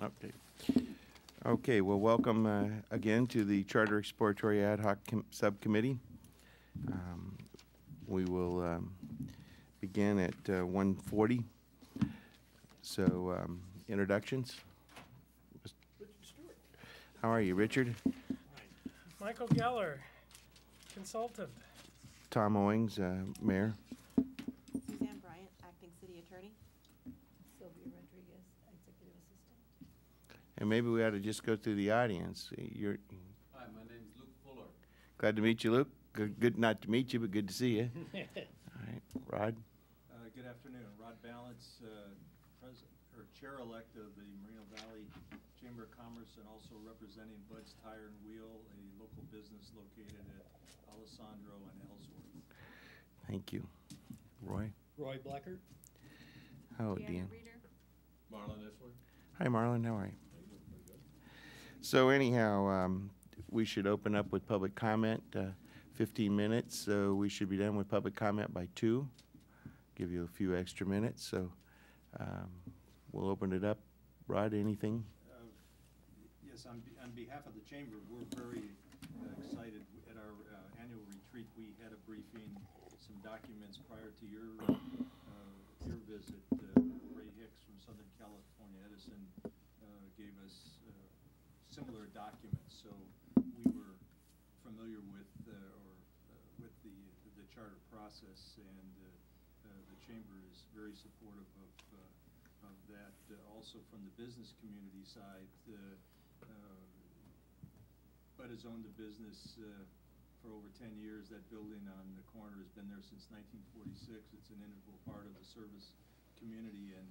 Okay. Okay, well, welcome again to the Charter Exploratory Ad Hoc Subcommittee. We will begin at 1:40. So, introductions. Richard Stewart. How are you, Richard? Michael Geller, consultant. Tom Owings, Mayor. Suzanne Bryant, acting city attorney. Sylvia Rodriguez, executive assistant. And maybe we ought to just go through the audience. Hi, my name is Luke Fuller. Glad to meet you, Luke. Good not to meet you, but good to see you. All right, Rod. Good afternoon. Rod Balance, chair-elect of the Moreno Valley Chamber of Commerce, and also representing Bud's Tire and Wheel, a local business located at Alessandro and Ellsworth. Thank you. Roy. Roy Bleckert. Hello, Deanna Dean. Reeder. Marlon Isler. Hi, Marlon. How are you? So anyhow, we should open up with public comment, 15 minutes. So we should be done with public comment by 2. Give you a few extra minutes. So we'll open it up. Rod, anything? Yes, on behalf of the Chamber, we're very excited. At our annual retreat, we had a briefing, some documents prior to your visit. Ray Hicks from Southern California Edison gave us similar documents, so we were familiar with with the charter process, and the Chamber is very supportive of that. Also from the business community side, Bud has owned the business for over 10 years. That building on the corner has been there since 1946. It's an integral part of the service community, and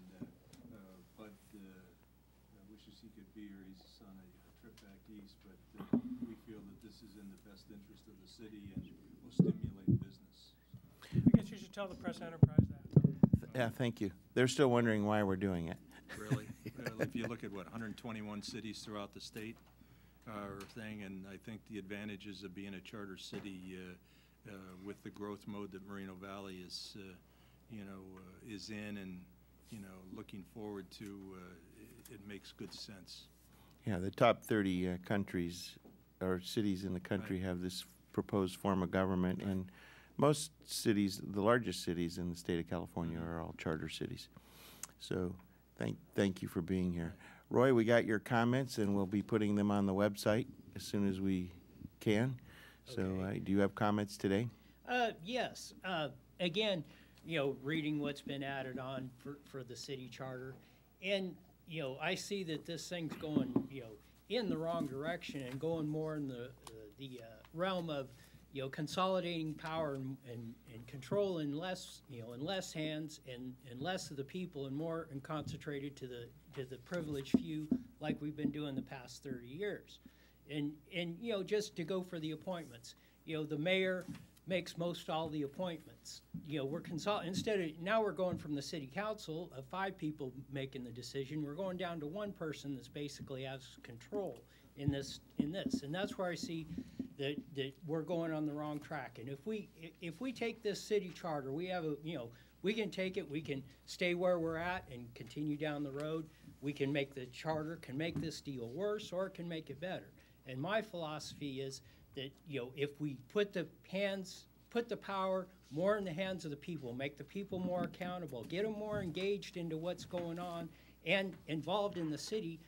Bud wishes he could be here. He's on a trip back east, but we feel that this is in the best interest of the city and will stimulate business. I guess you should tell the press enterprise that. Yeah, thank you. They're still wondering why we're doing it. Really? If you look at, 121 cities throughout the state and I think the advantages of being a charter city with the growth mode that Moreno Valley is, is in, and, looking forward to, it makes good sense. Yeah, the top 30 countries or cities in the country have this proposed form of government, and most cities, the largest cities in the state of California, are all charter cities. So thank you for being here. Roy, we got your comments, and we'll be putting them on the website as soon as we can. Okay. So do you have comments today? Yes. Again, reading what's been added on for the city charter. And, I see that this thing's going, in the wrong direction and going more in the realm of, consolidating power and control in less, in less hands and less of the people, and more and concentrated to the privileged few, like we've been doing the past 30 years. And just to go for the appointments, the mayor makes most all the appointments. We're now we're going from the city council of 5 people making the decision. We're going down to 1 person that's basically has control in this, and that's where I see that we're going on the wrong track. And if we take this city charter, we have we can take it, we can stay where we're at and continue down the road. We can make the charter, can make this deal worse, or it can make it better. And my philosophy is that, if we put the power more in the hands of the people, make the people more accountable, get them more engaged into what's going on and involved in the city,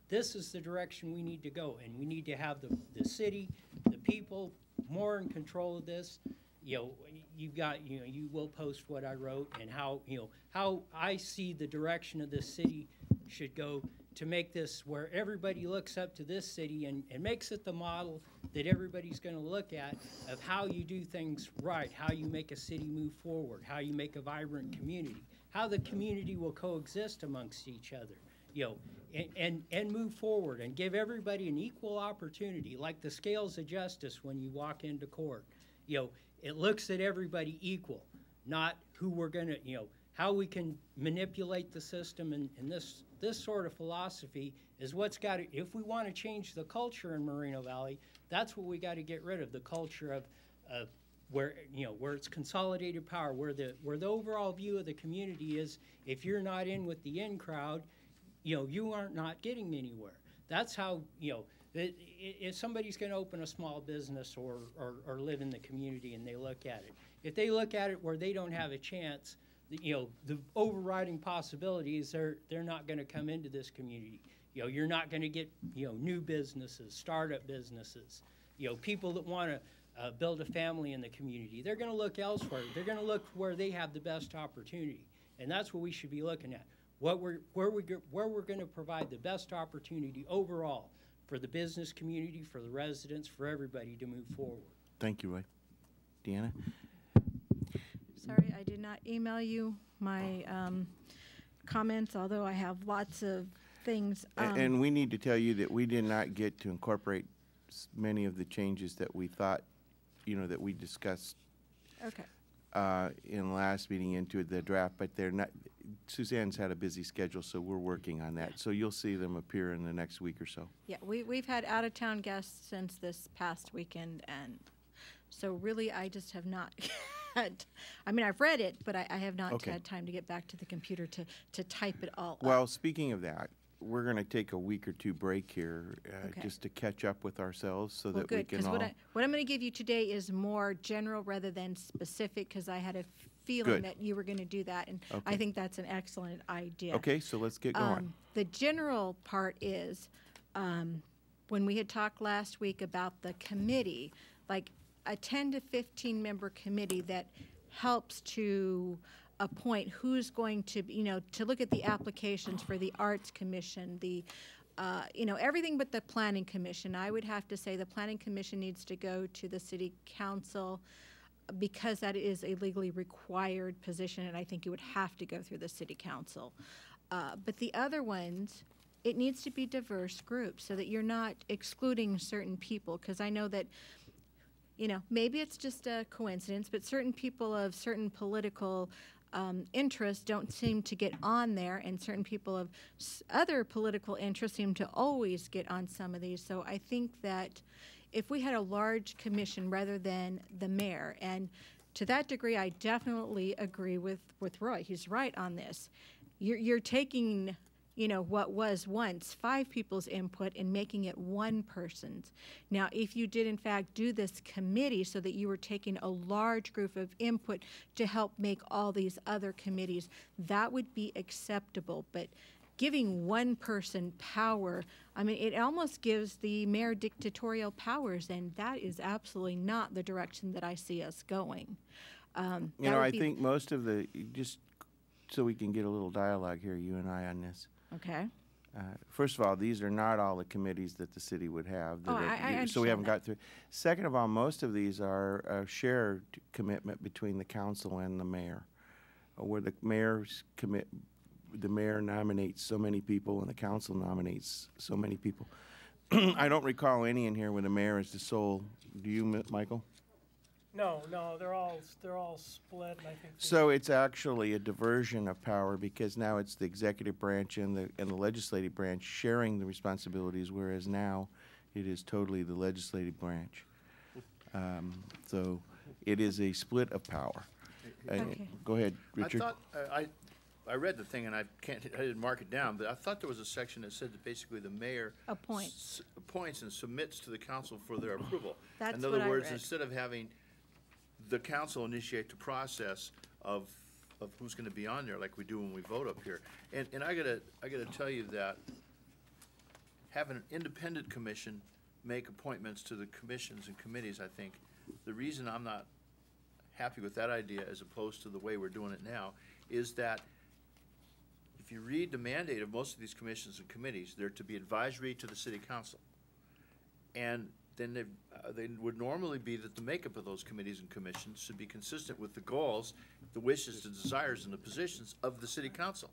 this is the direction we need to go. And we need to have the city, the people, more in control of this. You've got, you will post what I wrote and how I see the direction of this city should go, to make this where everybody looks up to this city and makes it the model that everybody's going to look at of how you do things right, how you make a city move forward, how you make a vibrant community, how the community will coexist amongst each other, and move forward and give everybody an equal opportunity, like the scales of justice when you walk into court. It looks at everybody equal, not who we're going to, how we can manipulate the system, and this sort of philosophy is what's got to, if we want to change the culture in Moreno Valley, that's what we got to get rid of, the culture of where it's consolidated power, where the overall view of the community is, if you're not in with the in crowd, you are not getting anywhere. That's how, if somebody's going to open a small business or live in the community and they look at it, if they look at it where they don't have a chance, the overriding possibility is they're not going to come into this community. You're not going to get, new businesses, startup businesses, people that want to build a family in the community. They're going to look elsewhere. They're going to look where they have the best opportunity. And that's what we should be looking at. Where we're going to provide the best opportunity overall for the business community, for the residents, for everybody to move forward. Thank you, Roy. Deanna? Sorry, I did not email you my comments, although I have lots of things. And we need to tell you that we did not get to incorporate many of the changes that we thought, that we discussed Okay. in the last meeting into the draft, but they're not. Suzanne's had a busy schedule, so we're working on that. So you'll see them appear in the next week or so. Yeah, we've had out-of-town guests since this past weekend, and so really I just have not had, I've read it, but I have not Okay. had time to get back to the computer to type it all Well, up. speaking of that, we're going to take a week or two break here Okay. just to catch up with ourselves so Well, that we good, can because all. what I'm going to give you today is more general rather than specific, because I had a feeling Good. that you were going to do that, and I Okay. think that's an excellent idea. Okay, so let's get going. The general part is, when we had talked last week about the committee, like a 10 to 15 member committee that helps to appoint who's going to, to look at the applications for the Arts Commission, the, everything but the Planning Commission. I would have to say the Planning Commission needs to go to the City Council because that is a legally required position, and I think it would have to go through the City Council. But the other ones, it needs to be diverse groups so that you're not excluding certain people, because I know that, maybe it's just a coincidence, but certain people of certain political interests don't seem to get on there, and certain people of other political interests seem to always get on some of these. So I think that if we had a large commission rather than the mayor, and to that degree I definitely agree with Roy. He's right on this. You're taking, what was once 5 people's input and making it one person's. Now, if you did in fact do this committee so that you were taking a large group of input to help make all these other committees, that would be acceptable. But giving one person power, it almost gives the mayor dictatorial powers, and that is absolutely not the direction that I see us going. I think most of the, just so we can get a little dialogue here, you and I, on this. Okay. First of all, these are not all the committees that the city would have. Oh, I so we haven't understand got through. Second of all, most of these are a shared commitment between the council and the mayor, where the mayor nominates so many people and the council nominates so many people. I don't recall any in here where the mayor is the sole. Do you, Michael? No, they're all split, and I think. So it's actually a diversion of power, because now it's the executive branch and the legislative branch sharing the responsibilities, whereas now it is totally the legislative branch. So it is a split of power. Okay. Go ahead, Richard. I thought, I read the thing and I didn't mark it down, but I thought there was a section that said that basically the mayor Appoints. appoints and submits to the council for their approval. That's In what other I words, read. instead of having the council initiate the process of who's going to be on there like we do when we vote up here. And I gotta tell you that having an independent commission make appointments to the commissions and committees, I think, the reason I'm not happy with that idea as opposed to the way we're doing it now is that if you read the mandate of most of these commissions and committees, they're to be advisory to the city council. And then they would normally be that the makeup of those committees and commissions should be consistent with the goals, the wishes, the desires, and the positions of the city council.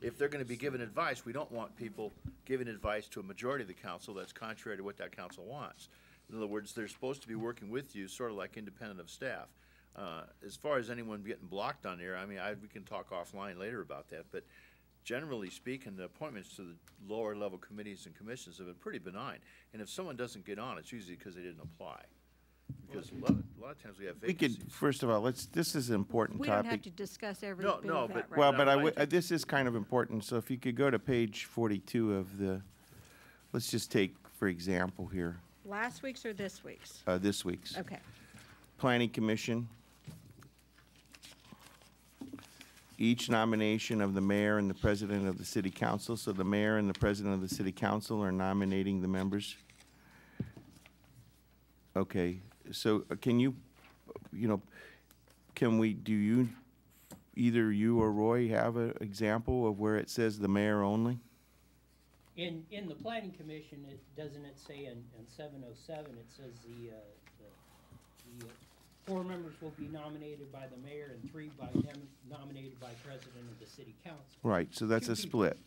If they're gonna be given advice, we don't want people giving advice to a majority of the council that's contrary to what that council wants. In other words, they're supposed to be working with you, sort of like independent of staff. As far as anyone getting blocked on there, we can talk offline later about that, but generally speaking, the appointments to the lower level committees and commissions have been pretty benign. And if someone doesn't get on, it's usually because they didn't apply. Because a lot of times we have We vacancies. could, first of all, this is an important We topic. don't have to discuss every No, bit no, of that but- right Well, now. but That's fine. this is kind of important, so if you could go to page 42 of the, let's just take, for example here, Last week's or this week's? this week's. Okay. Planning Commission. Each nomination of the mayor and the president of the city council, so the mayor and the president of the city council are nominating the members. Okay, so can you, either you or Roy have an example of where it says the mayor only? In the planning commission, doesn't it say in 707, it says the 4 members will be nominated by the mayor and 3 nominated by president of the city council. Right, so that's Two a people. split.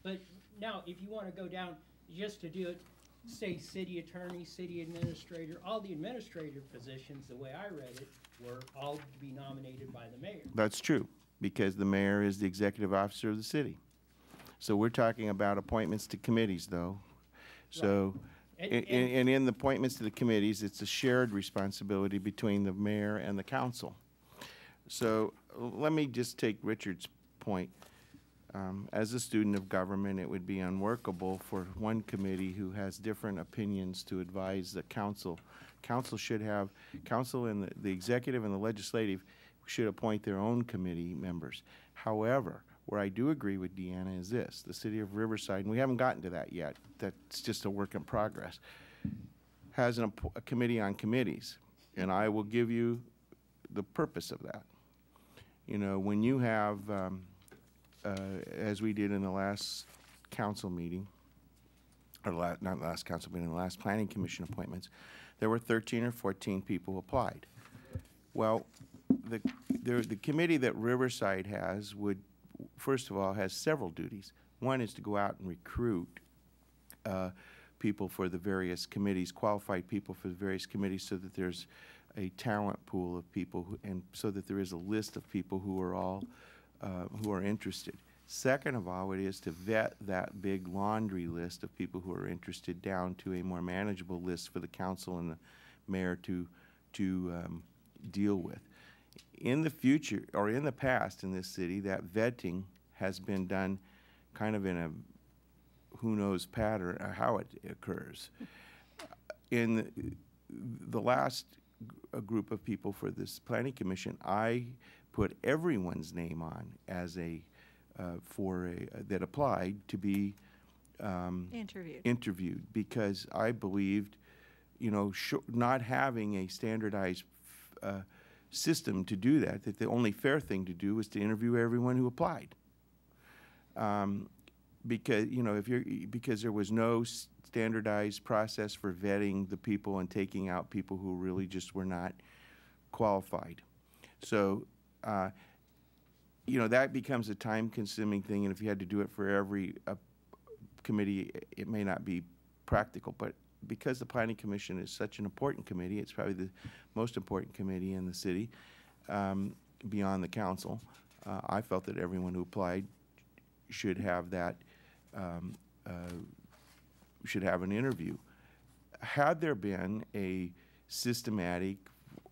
But now, if you want to go down, just to do it, say city attorney, city administrator, all the administrative positions, the way I read it, were all to be nominated by the mayor. That's true, because the mayor is the executive officer of the city. So we're talking about appointments to committees, though. So, And- and in the appointments to the committees, it's a shared responsibility between the mayor and the council. So let me just take Richard's point. As a student of government, it would be unworkable for one committee who has different opinions to advise the council. Council and the executive and the legislative should appoint their own committee members. However, where I do agree with Deanna is this: the city of Riverside, and we haven't gotten to that yet, that's just a work in progress, has a committee on committees, and I will give you the purpose of that. When you have, as we did in the last council meeting, or not the last council meeting, the last planning commission appointments, there were 13 or 14 people who applied. Well, the committee that Riverside has first of all, has several duties. One is to go out and recruit people for the various committees, qualified people for the various committees, so that there's a talent pool of people, and so that there is a list of people who are interested. Second of all, it is to vet that big laundry list of people who are interested down to a more manageable list for the council and the mayor to deal with. In the future, or in the past in this city, that vetting has been done kind of in a who knows pattern, how it occurs. In the last group of people for this planning commission, I put everyone's name on as that applied to be interviewed, because I believed, not having a standardized system to do that the only fair thing to do was to interview everyone who applied. Because there was no standardized process for vetting the people and taking out people who really just were not qualified. So, that becomes a time-consuming thing, and if you had to do it for every committee, it may not be practical. But because the Planning Commission is such an important committee, it's probably the most important committee in the city, beyond the council, I felt that everyone who applied should have that, should have an interview. Had there been a systematic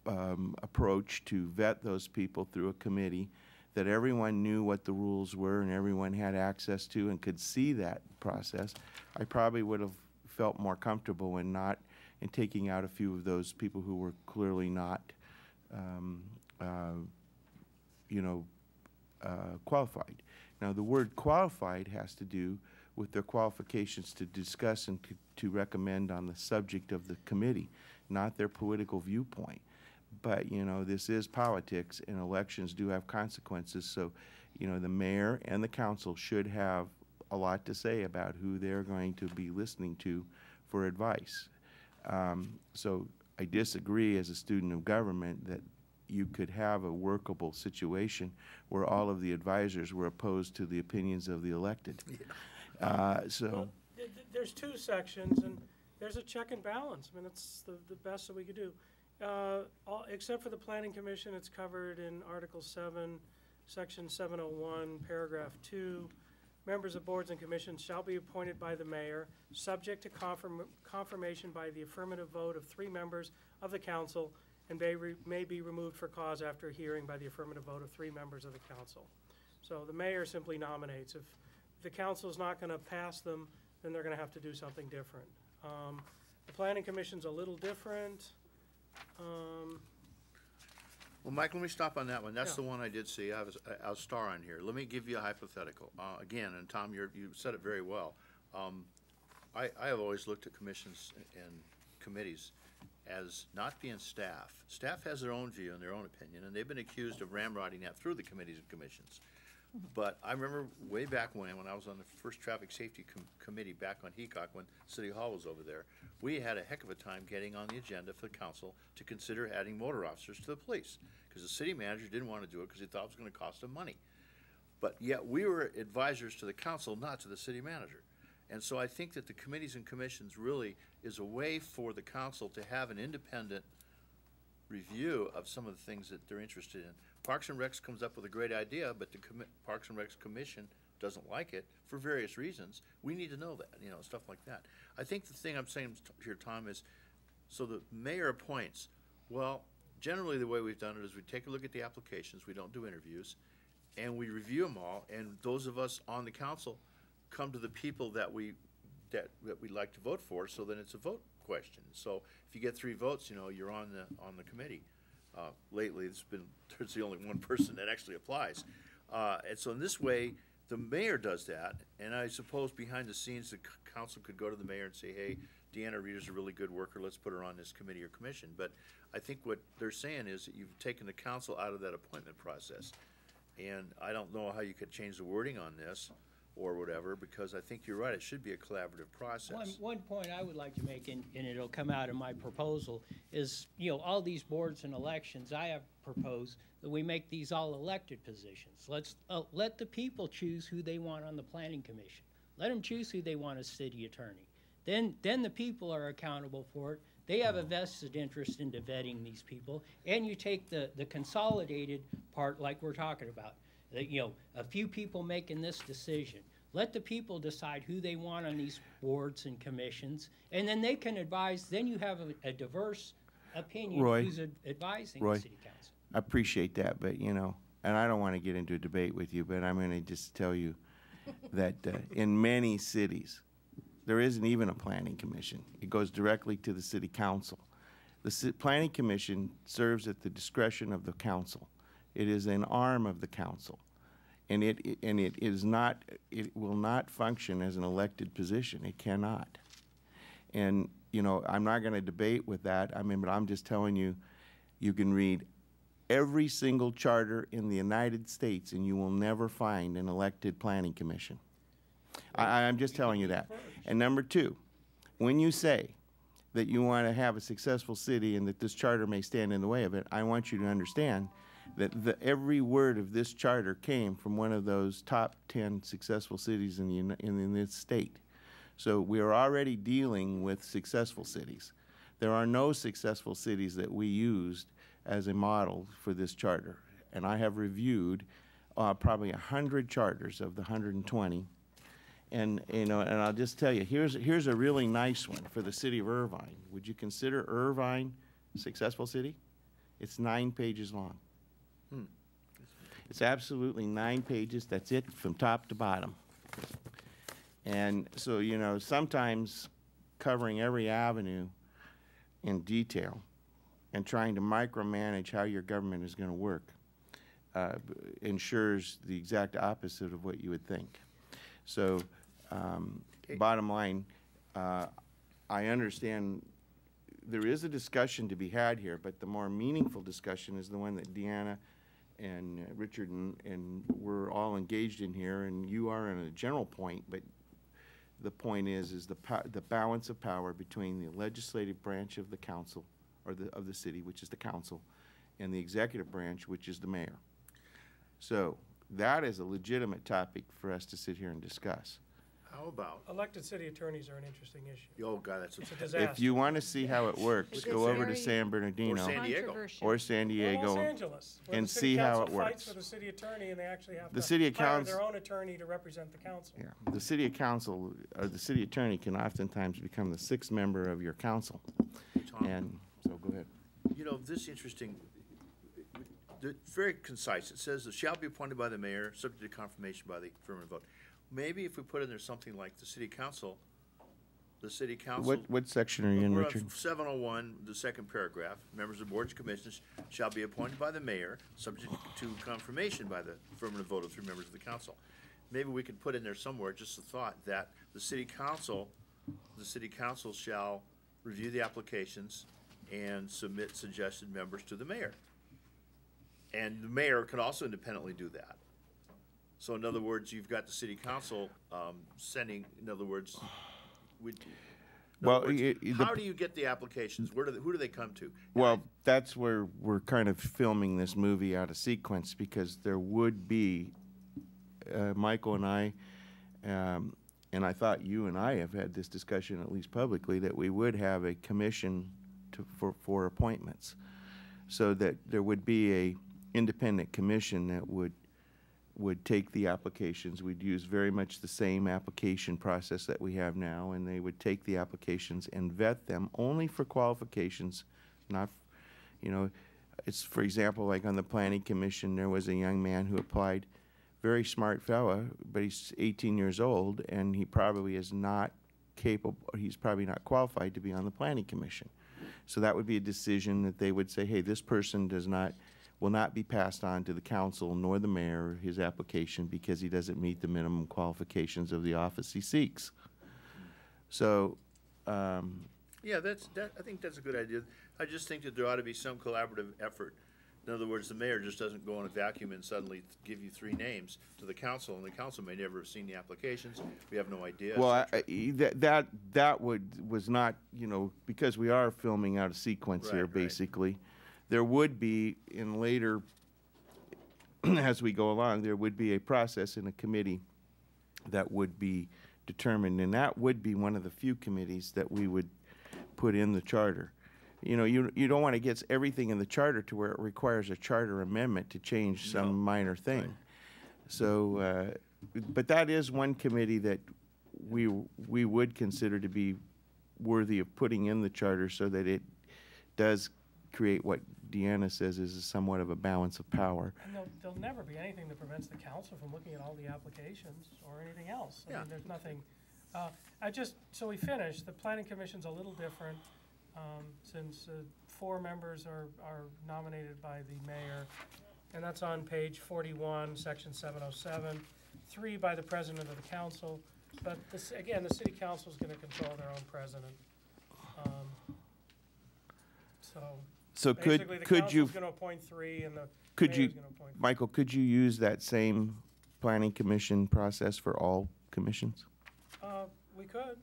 approach to vet those people through a committee, that everyone knew what the rules were and everyone had access to and could see that process, I probably would have felt more comfortable in taking out a few of those people who were clearly not, qualified. Now, the word qualified has to do with their qualifications to discuss and to recommend on the subject of the committee, not their political viewpoint. But, this is politics, and elections do have consequences, so, the mayor and the council should have a lot to say about who they're going to be listening to for advice. So I disagree as a student of government that you could have a workable situation where all of the advisors were opposed to the opinions of the elected. Well, there's 2 sections, and there's a check and balance. I mean, that's the best that we could do. Except for the Planning Commission, it's covered in Article 7, Section 701, Paragraph 2. members of boards and commissions shall be appointed by the mayor, subject to confirmation by the affirmative vote of 3 members of the council, and may be removed for cause after hearing by the affirmative vote of 3 members of the council. So the mayor simply nominates. If the council's not going to pass them, then they're going to have to do something different. The planning commission's a little different. Well, Mike, let me stop on that one. That's Yeah. the one I did see. I have a star on here. Let me give you a hypothetical. Again, and Tom, you said it very well. I have always looked at commissions and committees as not being staff. Staff has their own view and their own opinion, and they've been accused of ramrodding that through the committees and commissions. But I remember way back when I was on the first traffic safety committee back on Heacock when City Hall was over there, we had a heck of a time getting on the agenda for the council to consider adding motor officers to the police, because the city manager didn't want to do it because he thought it was going to cost him money. But yet we were advisors to the council, not to the city manager. And so I think that the committees and commissions really is a way for the council to have an independent review of some of the things that they're interested in. Parks and Recs comes up with a great idea, but the Parks and Recs Commission doesn't like it for various reasons. We need to know that, stuff like that. I think the thing I'm saying here, Tom, is so the mayor appoints. Well, generally the way we've done it is we take a look at the applications, we don't do interviews, and we review them all, and those of us on the council come to the people that we like to vote for, so then it's a vote question. So if you get 3 votes, you're on the committee. Lately, there's the only one person that actually applies. And so in this way, the mayor does that, and I suppose behind the scenes, the council could go to the mayor and say, hey, Deanna Reeder's a really good worker, let's put her on this committee or commission. But I think what they're saying is that you've taken the council out of that appointment process. And I don't know how you could change the wording on this or whatever, because I think you're right, it should be a collaborative process. One point I would like to make, and it'll come out in my proposal, is, all these boards and elections, I have proposed that we make these all elected positions. Let's let the people choose who they want on the planning commission. Let them choose who they want as city attorney. Then the people are accountable for it. They have a vested interest in vetting these people, and you take the consolidated part like we're talking about. A few people making this decision. Let the people decide who they want on these boards and commissions, and then they can advise. Then you have a diverse opinion Roy, who's advising Roy, the city council. I appreciate that, but and I don't want to get into a debate with you, but I'm going to just tell you that in many cities, there isn't even a planning commission. It goes directly to the city council. The planning commission serves at the discretion of the council. It is an arm of the council, and it will not function as an elected position. It cannot. And I'm not going to debate with that. But I'm just telling you, you can read every single charter in the United States, and you will never find an elected planning commission. I'm just telling you that. And number 2, when you say that you want to have a successful city and that this charter may stand in the way of it, I want you to understand that every word of this charter came from one of those top 10 successful cities in this state. So we are already dealing with successful cities. There are no successful cities that we used as a model for this charter. And I have reviewed probably 100 charters of the 120. And I'll just tell you, here's a really nice one for the city of Irvine. Would you consider Irvine a successful city? It's 9 pages long. It's absolutely 9 pages. That's it from top to bottom. And so, sometimes covering every avenue in detail and trying to micromanage how your government is going to work ensures the exact opposite of what you would think. So, bottom line, I understand there is a discussion to be had here, but the more meaningful discussion is the one that Deanna and Richard and we're all engaged in here, and you are in a general point, but the point is the balance of power between the legislative branch of the council, or of the city, which is the council, and the executive branch, which is the mayor. So that is a legitimate topic for us to sit here and discuss. How about, Elected city attorneys are an interesting issue. oh, God, that's, It's a disaster. If you want to see how it works, It's go over to very San Bernardino San Diego. Controversial. or San Or Diego. Los Angeles, where and the city see how council it fights works. with the city attorney, and they actually have The to city hire council- their own attorney to represent the council. Yeah, the city council, or the city attorney can oftentimes become the sixth member of your council. Tom? And, so go ahead. You know, this is interesting, it's very concise. It says, "It shall be appointed by the mayor, subject to confirmation by the affirmative vote." Maybe if we put in there something like the city council. What section are you in, We're Richard? on 701, the second paragraph. Members of boards and commissions shall be appointed by the mayor, subject to confirmation by the affirmative vote of 3 members of the council. Maybe we could put in there somewhere just the thought that the city council shall review the applications and submit suggested members to the mayor. And the mayor can also independently do that. So in other words, you've got the city council sending, in other words, Well, how do you get the applications? Who do they come to? Well, that's where we're kind of filming this movie out of sequence, because there would be, Michael and I, and I thought you and I have had this discussion, at least publicly, that we would have a commission for appointments, so that there would be a independent commission that would take the applications. We'd use very much the same application process that we have now, and they would take the applications and vet them only for qualifications, not, you know, it's, for example, like on the planning commission, there was a young man who applied, very smart fella, but he's 18 years old, and he probably is not capable, he's probably not qualified to be on the planning commission. So that would be a decision that they would say, hey, this person will not be passed on to the council nor the mayor, his application, because he doesn't meet the minimum qualifications of the office he seeks. So, Yeah, I think that's a good idea. I just think that there ought to be some collaborative effort. In other words, the mayor just doesn't go in a vacuum and suddenly give you 3 names to the council, and the council may never have seen the applications. We have no idea. well, that was not, you know, because we are filming out of sequence here, Right. basically. There would be, in later, as we go along, there would be a process in a committee that would be determined, and that would be one of the few committees that we would put in the charter. You know, you don't want to get everything in the charter to where it requires a charter amendment to change some minor thing. Right. So, but that is one committee that we would consider to be worthy of putting in the charter, so that it does create what Deanna says is somewhat of a balance of power. And there'll never be anything that prevents the council from looking at all the applications or anything else. I Yeah. mean, there's nothing, so we finished, the planning commission's a little different, since 4 members are nominated by the mayor, and that's on page 41, section 707, 3 by the president of the council, but this, again, the city council's gonna control their own president. So Basically, the could you, council's gonna appoint 3, and the could mayor's you, gonna appoint 3. Michael, could you use that same planning commission process for all commissions? We could.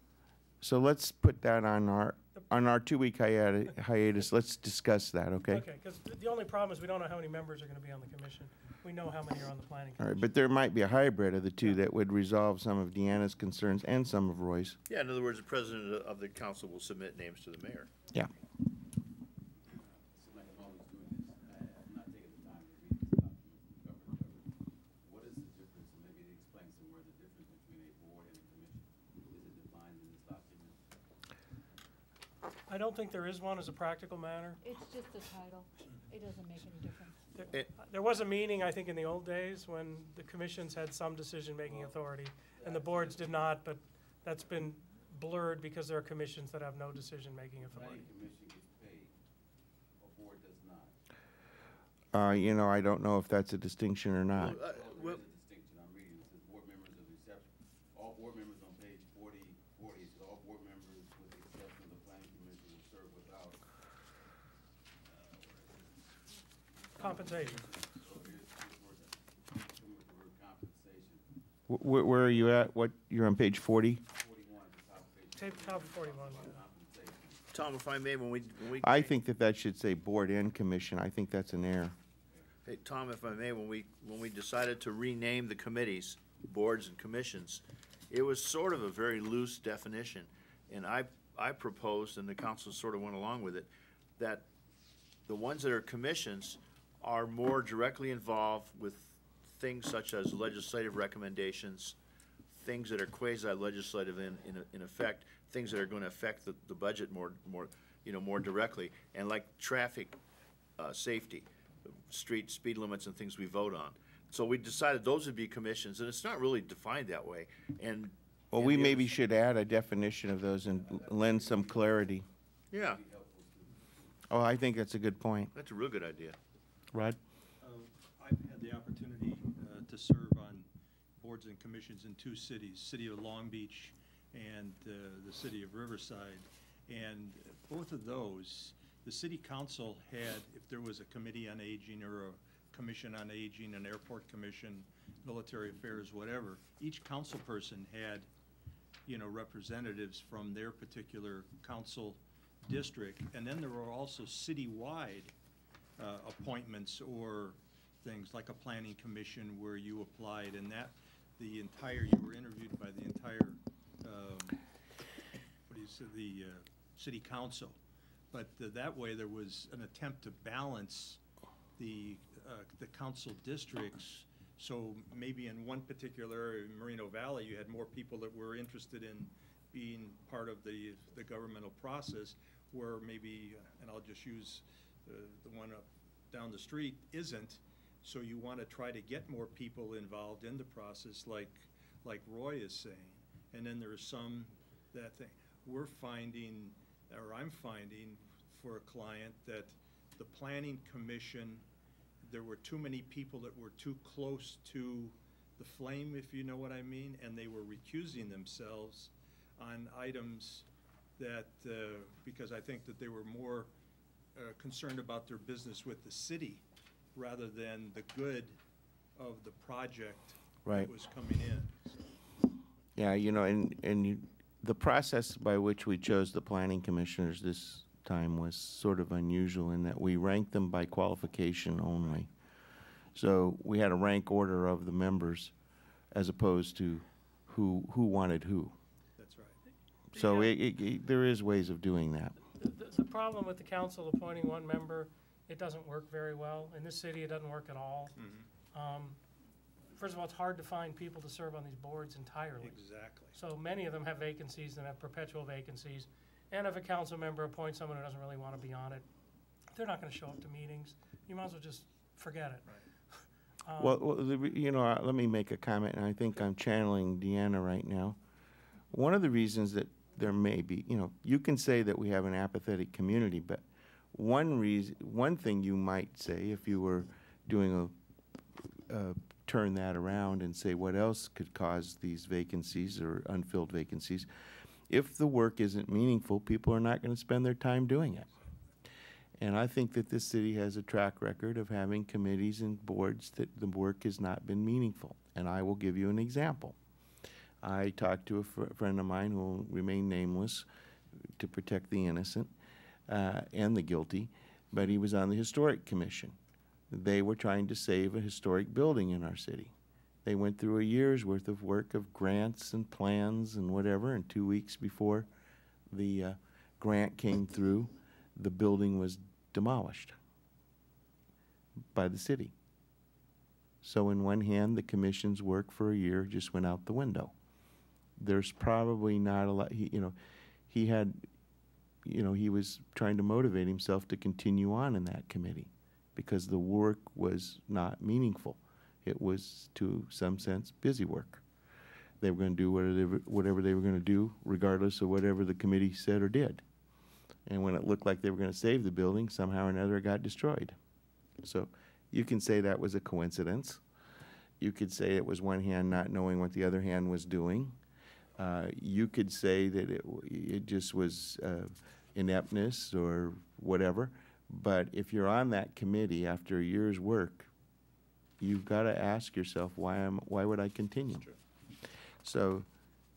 So let's put that on our 2-week hiatus. Let's discuss that, okay? Okay, because the only problem is we don't know how many members are gonna be on the commission. We know how many are on the planning All right, commission. but there might be a hybrid of the two that would resolve some of Deanna's concerns and some of Roy's. Yeah, in other words, the president of the council will submit names to the mayor. Yeah. Like I'm always doing this, I'm not taking the time to read this document from cover to cover. What is the difference, and maybe explain somewhere the difference between a board and a commission? Is it defined in this document? I don't think there is one as a practical matter. It's just the title. It doesn't make any difference. There was a meaning, I think, in the old days when the commissions had some decision-making authority, and the boards did not, but that's been blurred because there are commissions that have no decision-making authority. Planning commission gets paid, a board does not. You know, I don't know if that's a distinction or not. There Well, is a distinction, I'm reading, it says board members of the exception, all board members on page 40, it says all board members with the exception of the planning commission will serve without, Compensation. so here's where the word compensation, Where are you at? You're on page 40? 41 at the top of page, Top 41. compensation. Tom, if I may, when we I think that should say board and commission. I think that's an error. Hey, Tom, if I may, when we decided to rename the committees, boards and commissions, it was sort of a very loose definition. And I proposed, and the council sort of went along with it, that the ones that are commissions are more directly involved with things such as legislative recommendations, things that are quasi-legislative in effect, things that are going to affect the budget more directly, and like traffic safety, street speed limits and things we vote on. So we decided those would be commissions, and it's not really defined that way. And Well, and we the maybe others- should add a definition of those and lend some clarity. Yeah, Oh, I think that's a good point. that's a real good idea. Rod? I've had the opportunity to serve on boards and commissions in two cities, City of Long Beach and the City of Riverside. And both of those, the city council had, if there was a committee on aging or a commission on aging, an airport commission, military affairs, whatever, each council person had, representatives from their particular council district. And then there were also citywide appointments or things like a planning commission where you applied, and that you were interviewed by the entire, the city council. But that way there was an attempt to balance the council districts. So maybe in one particular area, in Moreno Valley, you had more people that were interested in being part of the governmental process, where maybe, and I'll just use the one up down the street, isn't. So you want to try to get more people involved in the process, like Roy is saying. And then there are some that we're finding, or I'm finding for a client, that the planning commission, there were too many people that were too close to the flame, if you know what I mean, and they were recusing themselves on items that, because I think that they were more concerned about their business with the city rather than the good of the project Right. that was coming in. Yeah, the process by which we chose the planning commissioners this time was sort of unusual in that we ranked them by qualification only. So we had a rank order of the members as opposed to who wanted who. That's right. So Yeah. there is ways of doing that. The problem with the council appointing one member, it doesn't work very well. In this city, it doesn't work at all. First of all, it's hard to find people to serve on these boards entirely. Exactly. So many of them have vacancies and have perpetual vacancies. And if a council member appoints someone who doesn't really want to be on it, they're not going to show up to meetings. You might as well just forget it. Well, let me make a comment, and I think I'm channeling Deanna right now. One of the reasons that there may be, you can say that we have an apathetic community, but one thing you might say if you were doing turn that around and say what else could cause these vacancies or unfilled vacancies, if the work isn't meaningful, people are not going to spend their time doing it. And I think that this city has a track record of having committees and boards that the work has not been meaningful. And I will give you an example. I talked to a friend of mine who will remain nameless to protect the innocent and the guilty, but he was on the Historic Commission. They were trying to save a historic building in our city. They went through a year's worth of work of grants and plans and whatever, and 2 weeks before the grant came through, the building was demolished by the city. So in one hand, the commission's work for a year just went out the window. There's probably not a lot, he was trying to motivate himself to continue on in that committee because the work was not meaningful. It was, to some sense, busy work. They were going to do whatever they were going to do, regardless of whatever the committee said or did. And when it looked like they were going to save the building, somehow or another it got destroyed. So you can say that was a coincidence. You could say it was one hand not knowing what the other hand was doing. You could say that it just was ineptness or whatever. But if you're on that committee after a year's work, you've got to ask yourself, why would I continue? So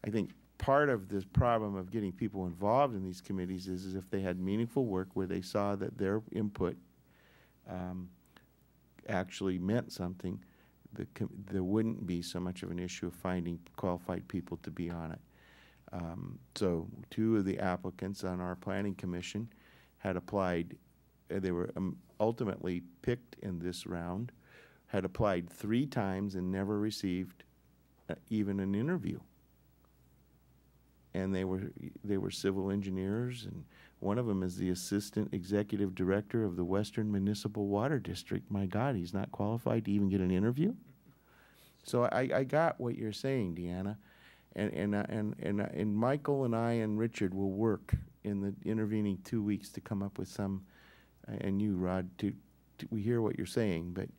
I think part of this problem of getting people involved in these committees is if they had meaningful work where they saw that their input actually meant something, there wouldn't be so much of an issue of finding qualified people to be on it. So 2 of the applicants on our planning commission had applied. They were ultimately picked in this round, had applied 3 times and never received even an interview. And they were civil engineers, and one of them is the assistant executive director of the Western Municipal Water District. My God, he's not qualified to even get an interview. So I got what you're saying, Deanna, and Michael and I and Richard will work in the intervening 2 weeks to come up with some, and you, Rod, we hear what you're saying, but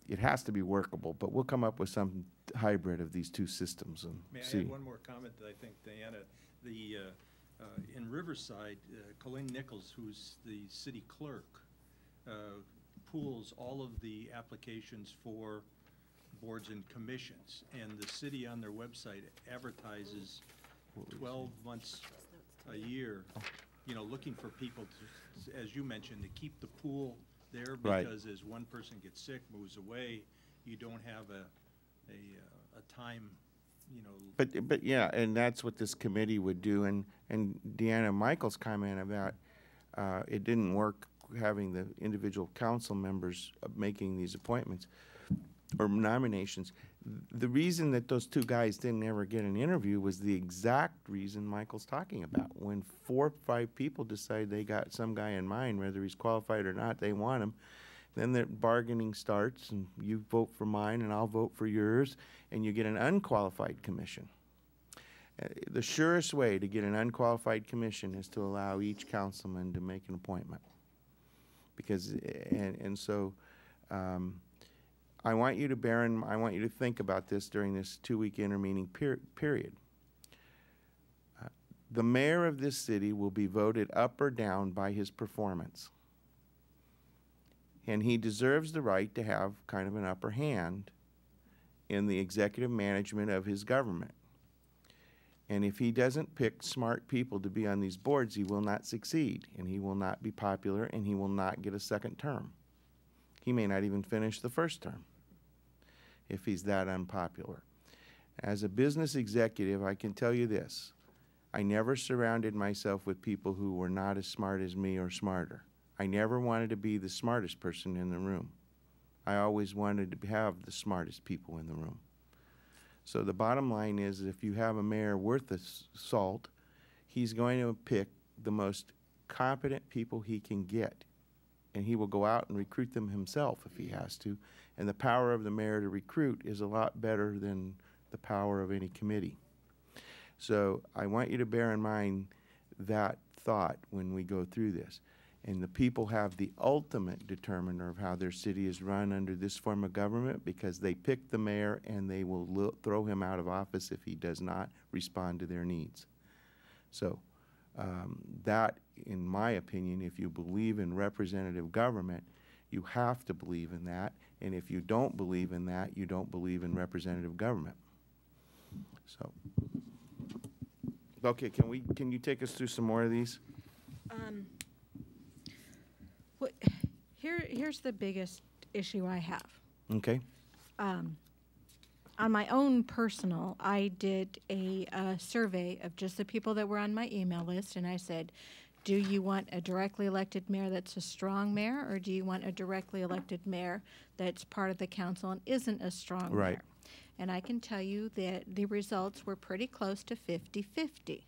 it has to be workable. But we'll come up with some hybrid of these 2 systems and May see. I add one more comment that I think, Diana, in Riverside, Colleen Nichols, who's the city clerk, pools all of the applications for boards and commissions, and the city on their website advertises 12 months a year, you know, looking for people to, as you mentioned, to keep the pool there, Right. because as one person gets sick, moves away, you don't have a time, you know. But yeah, and that's what this committee would do. And Deanna, Michael's comment about it didn't work having the individual council members making these appointments or nominations. The reason that those 2 guys didn't ever get an interview was the exact reason Michael's talking about. When 4 or 5 people decide they got some guy in mind, whether he's qualified or not, they want him, then the bargaining starts, and you vote for mine and I'll vote for yours, and you get an unqualified commission. The surest way to get an unqualified commission is to allow each councilman to make an appointment. Because, so I want you to I want you to think about this during this 2-week intervening period. The mayor of this city will be voted up or down by his performance. And he deserves the right to have kind of an upper hand in the executive management of his government. And if he doesn't pick smart people to be on these boards, he will not succeed, and he will not be popular, and he will not get a 2nd term. He may not even finish the 1st term if he's that unpopular. As a business executive, I can tell you this. I never surrounded myself with people who were not as smart as me or smarter. I never wanted to be the smartest person in the room. I always wanted to have the smartest people in the room. So the bottom line is, if you have a mayor worth the salt, he's going to pick the most competent people he can get. And he will go out and recruit them himself if he has to. And the power of the mayor to recruit is a lot better than the power of any committee. So I want you to bear in mind that thought when we go through this. And the people have the ultimate determiner of how their city is run under this form of government, because they pick the mayor and they will throw him out of office if he does not respond to their needs. So that, in my opinion, if you believe in representative government, you have to believe in that. And if you don't believe in that, you don't believe in representative government. So, okay, can you take us through some more of these? Here's the biggest issue I have. Okay. On my own personal, I did a survey of just the people that were on my email list, and I said, do you want a directly elected mayor that's a strong mayor, or do you want a directly elected mayor that's part of the council and isn't a strong mayor? And I can tell you that the results were pretty close to 50-50.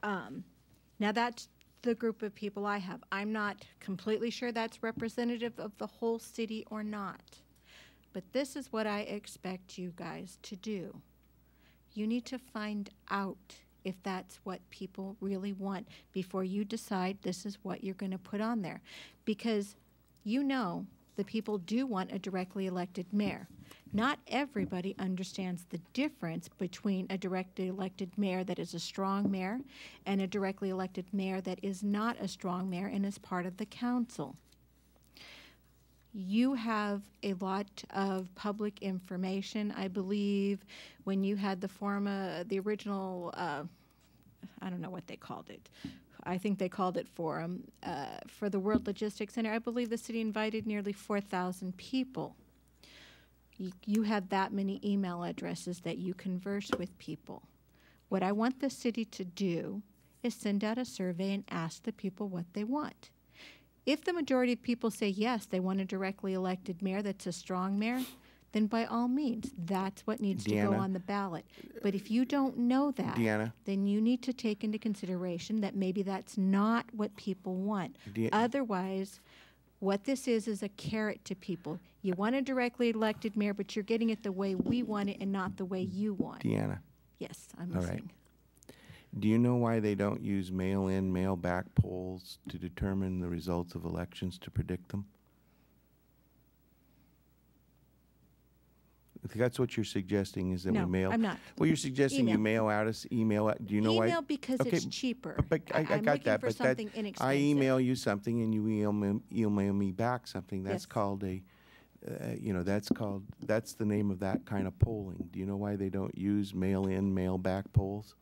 Now that's the group of people I have. I'm not completely sure that's representative of the whole city or not. But this is what I expect you guys to do. You need to find out if that's what people really want before you decide this is what you're going to put on there. Because you know the people do want a directly elected mayor. Not everybody understands the difference between a directly elected mayor that is a strong mayor and a directly elected mayor that is not a strong mayor and is part of the council. You have a lot of public information. I believe when you had the the original, I don't know what they called it. I think they called it forum for the World Logistics Center. I believe the city invited nearly 4,000 people. You have that many email addresses that you converse with people. What I want the city to do is send out a survey and ask the people what they want. If the majority of people say yes, they want a directly elected mayor that's a strong mayor, then by all means, that's what needs to go Deanna? on the ballot. But if you don't know that, Deanna? then you need to take into consideration that maybe that's not what people want. Otherwise, what this is a carrot to people. You want a directly elected mayor, but you're getting it the way we want it and not the way you want. Deanna, Yes, I'm all right. listening. Do you know why they don't use mail-in, mail-back polls to determine the results of elections to predict them? If that's what you're suggesting, is that No, we mail? I'm not. Well, you're suggesting you Email. mail out us, email out, do you know why? Email because Okay, it's cheaper. But I I'm got looking that, for but that, something inexpensive. I email you something and you email me back something. That's Yes. called a, that's the name of that kind of polling. Do you know why they don't use mail-in, mail-back polls?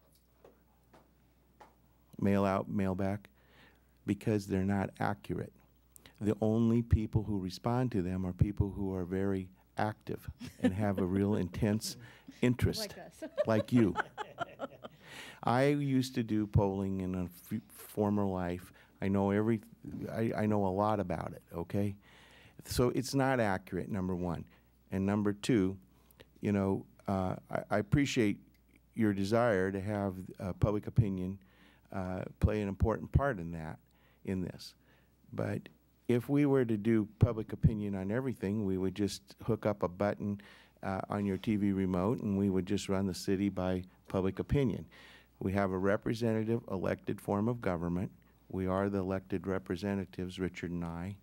Mail out, mail back? Because they're not accurate. The only people who respond to them are people who are very active and have a real intense interest, Like us. like you. I used to do polling in a former life. I know I know a lot about it, okay? So it's not accurate, number one. And number two, you know, I appreciate your desire to have public opinion play an important part in this. But if we were to do public opinion on everything, we would just hook up a button on your TV remote and we would just run the city by public opinion. We have a representative elected form of government. We are the elected representatives, Richard and I.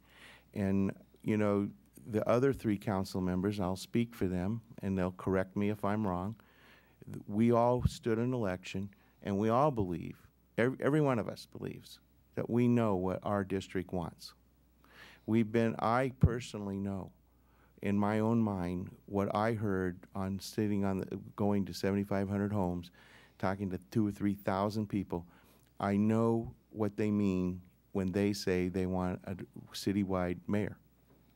And, you know, the other three council members, I'll speak for them and they'll correct me if I'm wrong. We all stood an election and we all believe, every one of us believes, that we know what our district wants. I personally know in my own mind what I heard on going to 7,500 homes, talking to 2,000 or 3,000 people. I know what they mean when they say they want a citywide mayor.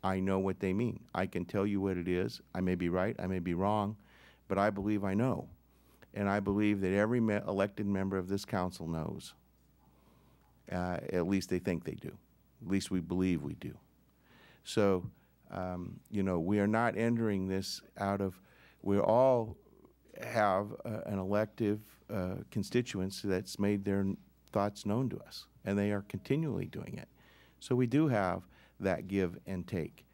I know what they mean. I can tell you what it is. I may be right, I may be wrong, but I believe I know. And I believe that every elected member of this council knows. At least they think they do. At least we believe we do. So, you know, we are not entering this we all have an elective constituency that's made their thoughts known to us, and they are continually doing it. So we do have that give and take.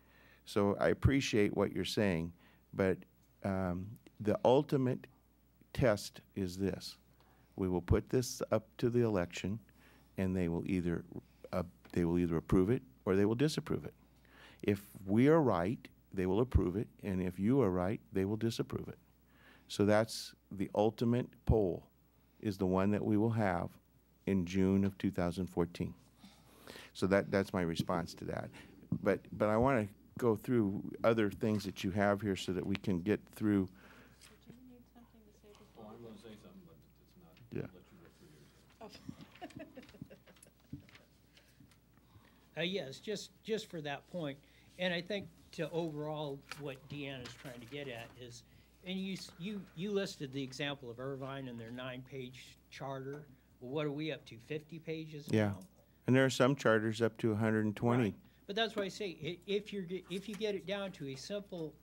So I appreciate what you're saying, but the ultimate test is this. We will put this up to the election, and they will either approve it or they will disapprove it. If we are right, they will approve it, and if you are right, they will disapprove it. So that's the ultimate poll, is the one that we will have in June of 2014. So that's my response to that. But I want to go through other things that you have here so that we can get through. Did you need something to say before? I'm going to say something, but it's not. Yeah. I'll let you go through yours. Yes, just for that point, and I think to overall what Deanna's trying to get at is, and you listed the example of Irvine and their 9-page charter. Well, what are we up to? 50 pages Yeah. now? And there are some charters up to 120. Right. But that's why I say if you get it down to a simple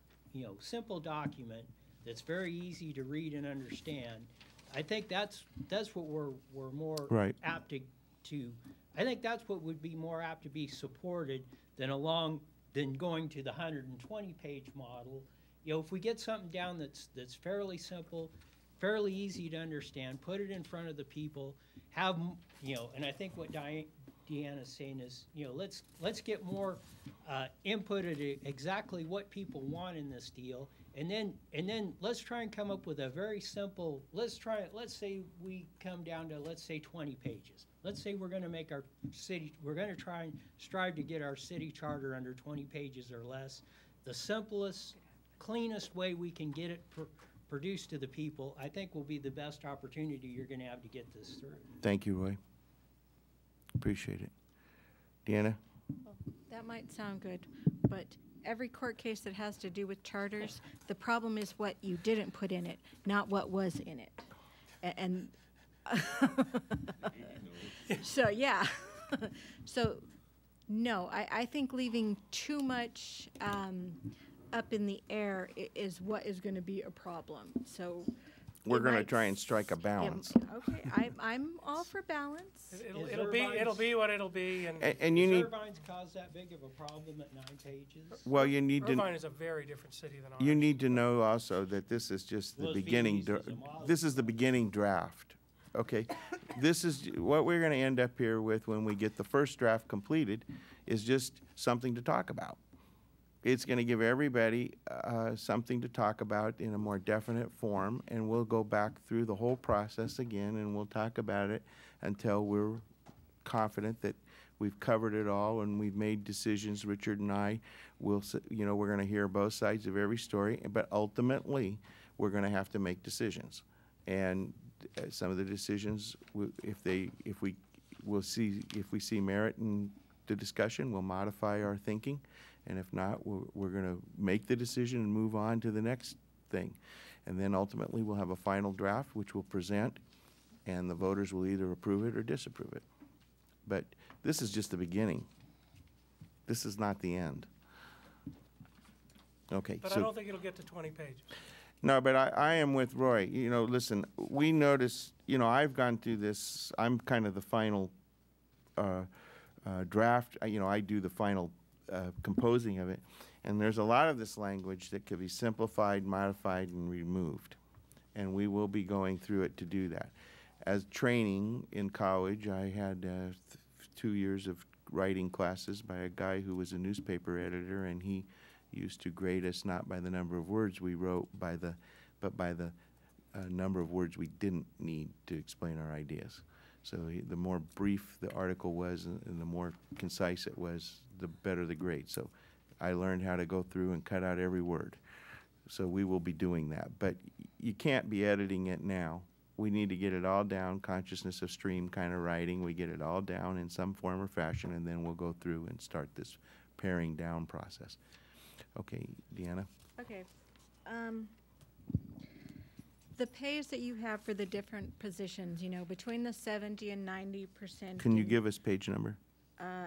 document that's very easy to read and understand, I think that's what we're more Right. apt to. I think that's what would be more apt to be supported than going to the 120-page model. You know, if we get something down that's fairly simple, fairly easy to understand, put it in front of the people, and I think what Deanna's saying is, let's get more input at exactly what people want in this deal, and then let's try and come up with a very simple. Let's say we come down to 20 pages. Let's say we're going to make our city. We're going to try and strive to get our city charter under 20 pages or less. The simplest, cleanest way we can get it produced to the people, I think, will be the best opportunity you're going to have to get this through. Thank you, Roy. Appreciate it. Deanna? Well, that might sound good, but every court case that has to do with charters, the problem is what you didn't put in it, not what was in it. And so, yeah. So, no, I think leaving too much up in the air is what is going to be a problem. So We're it going to might try and strike a balance. Okay, I'm all for balance. It'll be what it'll be, and And you need, Irvine's caused that big of a problem at 9 pages? well, you need to, Irvine is a very different city than ours. you need to know also that this is just the Well, it's being beginning, used as a model. this is the beginning draft, okay? This is, what we're gonna end up here with when we get the first draft completed is just something to talk about. It's gonna give everybody something to talk about in a more definite form, and we'll go back through the whole process again, and we'll talk about it until we're confident that we've covered it all and we've made decisions. Richard and I will, we're gonna hear both sides of every story, but ultimately, we're gonna have to make decisions. And some of the decisions, if we see merit in the discussion, we'll modify our thinking. And if not, we're gonna make the decision and move on to the next thing. And then ultimately, we'll have a final draft, which we'll present, and the voters will either approve it or disapprove it. But this is just the beginning. This is not the end. Okay, But I don't think it'll get to 20 pages. no, but I am with Roy. Listen, we notice, I've gone through this, I'm kind of the final draft, I do the final composing of it, and there's a lot of this language that could be simplified, modified, and removed. And we will be going through it to do that. As training in college, I had 2 years of writing classes by a guy who was a newspaper editor, and he used to grade us not by the number of words we wrote, but by the number of words we didn't need to explain our ideas. So the more brief the article was and the more concise it was, the better the grade. So I learned how to go through and cut out every word. So we will be doing that. But you can't be editing it now. We need to get it all down, consciousness of stream kind of writing. We get it all down in some form or fashion, and then we'll go through and start this paring down process. Okay, Deanna? Okay. The pays that you have for the different positions, between the 70 and 90%. Can you give us page number?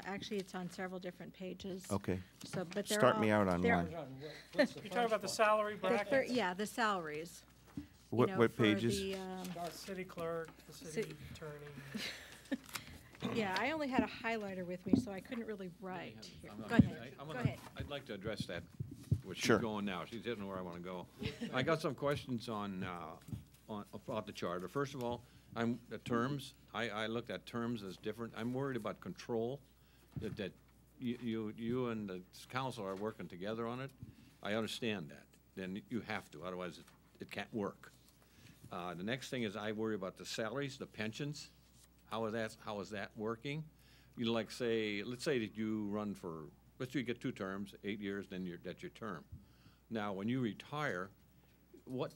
Actually, it's on several different pages. Okay. So, but they're Start all- me out on they're- one. What's the You're talking about the first one? salary the bracket, yeah, the salaries. What for pages? the, city clerk, the city attorney. yeah, I only had a highlighter with me, so I couldn't really write. Here. I'm Go gonna- ahead. I'm Go gonna- ahead. I'd like to address that, where Sure. she's going now. She's hitting where I want to go. I got some questions about the charter. First of all, the terms. I looked at terms as different. I'm worried about control, that you and the council are working together on it. I understand that. Then you have to, otherwise it can't work. The next thing is I worry about the salaries, the pensions. How is that working? Let's say that you run for, let's say you get 2 terms, 8 years, then that's your term. Now, when you retire, what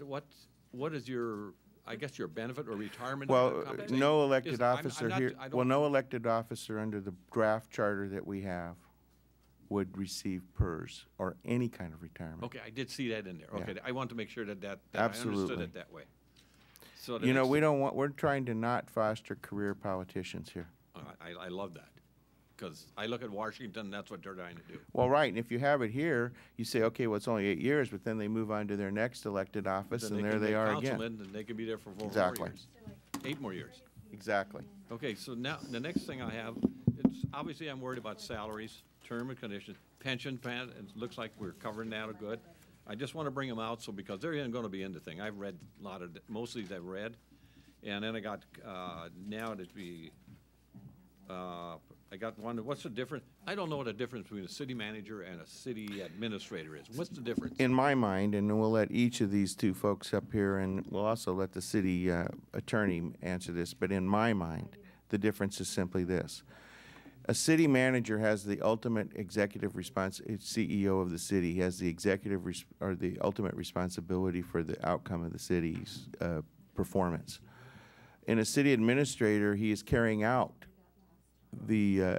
is your, I guess, your benefit or retirement? Well, compensation? no elected Is- I'm officer not- here, I don't- well, no elected officer under the draft charter that we have would receive PERS or any kind of retirement. Okay, I did see that in there. Yeah. Okay, I want to make sure that I understood Absolutely. it that way. So the We next thing- don't want, we're trying to not foster career politicians here. I love that, because I look at Washington, that's what they're trying to do. Well, right, and if you have it here, you say, okay, well, it's only 8 years, but then they move on to their next elected office, Then and there can they be are again. councilmen, and they can be there for 4 more Exactly. years. 8 more years. Exactly. Okay, so now, the next thing I have, it's, obviously I'm worried about salaries, term and conditions, pension plan, it looks like we're covering that good. I just want to bring them out, because they're going to be in the thing. I've read a lot of, most of these I've read. And then I got, now it'd be, I got one, what's the difference? I don't know what the difference between a city manager and a city administrator is. What's the difference? In my mind, and we'll let each of these 2 folks up here, and we'll also let the city attorney answer this, but in my mind, the difference is simply this. A city manager has the ultimate executive CEO of the city, has the executive or the ultimate responsibility for the outcome of the city's performance. In a city administrator, he is carrying out the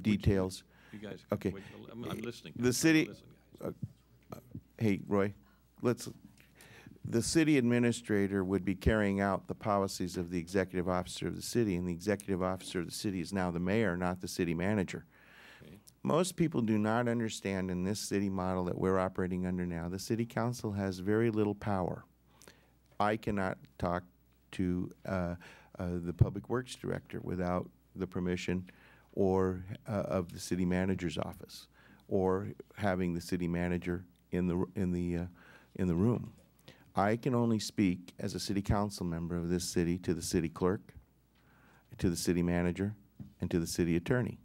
details. You guys, Okay. wait till- I'm listening. The I'm city- listening, guys. Hey, Roy, the city administrator would be carrying out the policies of the executive officer of the city, and the executive officer of the city is now the mayor, not the city manager. Okay. Most people do not understand in this city model that we're operating under now, the city council has very little power. I cannot talk to the public works director without the permission or of the city manager's office, or having the city manager in the room. I can only speak as a city council member of this city to the city clerk, to the city manager, and to the city attorney.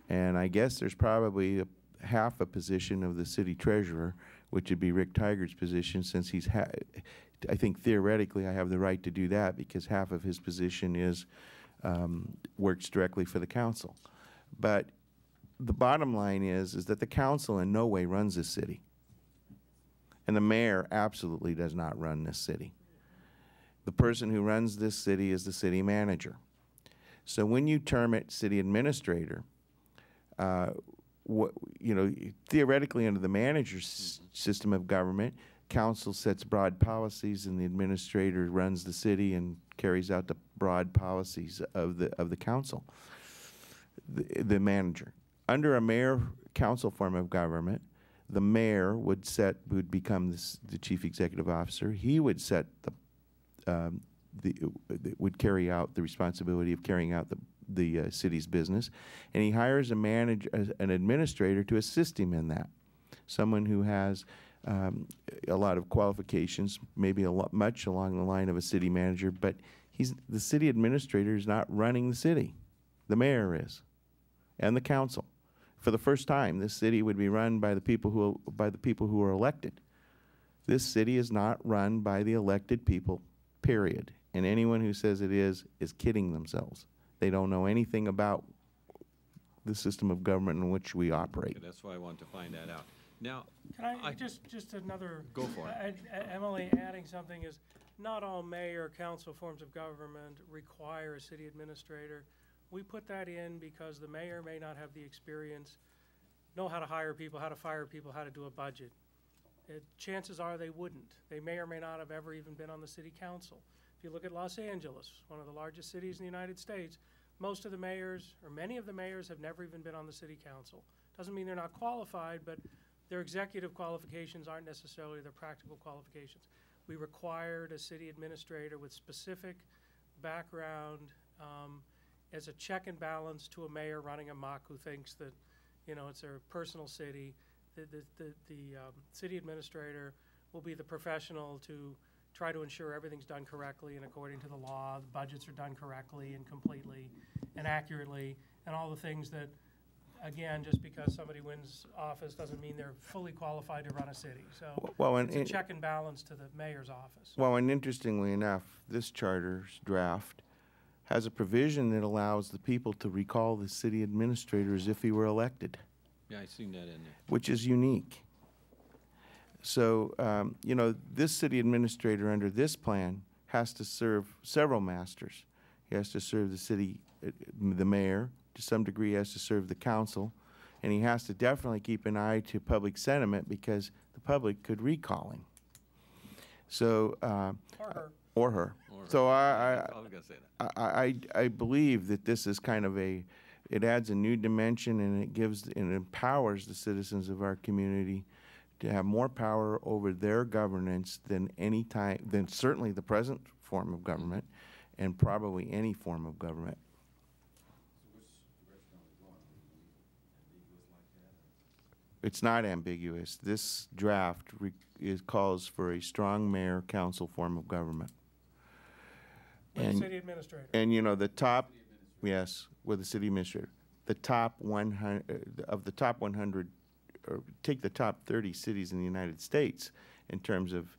And I guess there's probably half a position of the city treasurer, which would be Rick Tiger's position, since he's I think theoretically I have the right to do that because half of his position is works directly for the council. But the bottom line is that the council in no way runs this city. And the mayor absolutely does not run this city. The person who runs this city is the city manager. So when you term it city administrator, theoretically under the manager's system of government, council sets broad policies and the administrator runs the city and carries out the broad policies of the council, the manager. Under a mayor-council form of government, the mayor would become the chief executive officer. He would set would carry out the responsibility of carrying out the city's business, and he hires an administrator to assist him in that. Someone who has a lot of qualifications, maybe much along the line of a city manager, but the city administrator is not running the city. The mayor is, and the council. For the first time, this city would be run by the people who are elected. This city is not run by the elected people, period. And anyone who says it is kidding themselves. They don't know anything about the system of government in which we operate. Okay, that's why I want to find that out. Now, Can I just another? Go for it. Emily, adding something is, not all mayor or council forms of government require a city administrator. We put that in because the mayor may not have the experience, know how to hire people, how to fire people, how to do a budget. Chances are they wouldn't. They may or may not have ever even been on the city council. If you look at Los Angeles, one of the largest cities in the United States, most of the mayors, or many of the mayors, have never even been on the city council. Doesn't mean they're not qualified, but their executive qualifications aren't necessarily their practical qualifications. We required a city administrator with specific background as a check and balance to a mayor running amok who thinks that, it's their personal city. The city administrator will be the professional to try to ensure everything's done correctly and according to the law, the budgets are done correctly and completely and accurately, and all the things that, again, just because somebody wins office doesn't mean they're fully qualified to run a city. So it's a check and balance to the mayor's office. Well, and interestingly enough, this charter's draft has a provision that allows the people to recall the city administrator as if he were elected, yeah, I seen that in there. which is unique. So, this city administrator under this plan has to serve several masters. He has to serve the city, the mayor, to some degree he has to serve the council, and he has to definitely keep an eye to public sentiment because the public could recall him. So, or her. So I was gonna say that. I believe that this is kind of it adds a new dimension and it empowers the citizens of our community to have more power over their governance than certainly the present form of government and probably any form of government. It's not ambiguous. This draft calls for a strong mayor-council form of government. With the city administrator. And the top, yes, with the city administrator, the top 100 of the top 100, or take the top 30 cities in the United States in terms of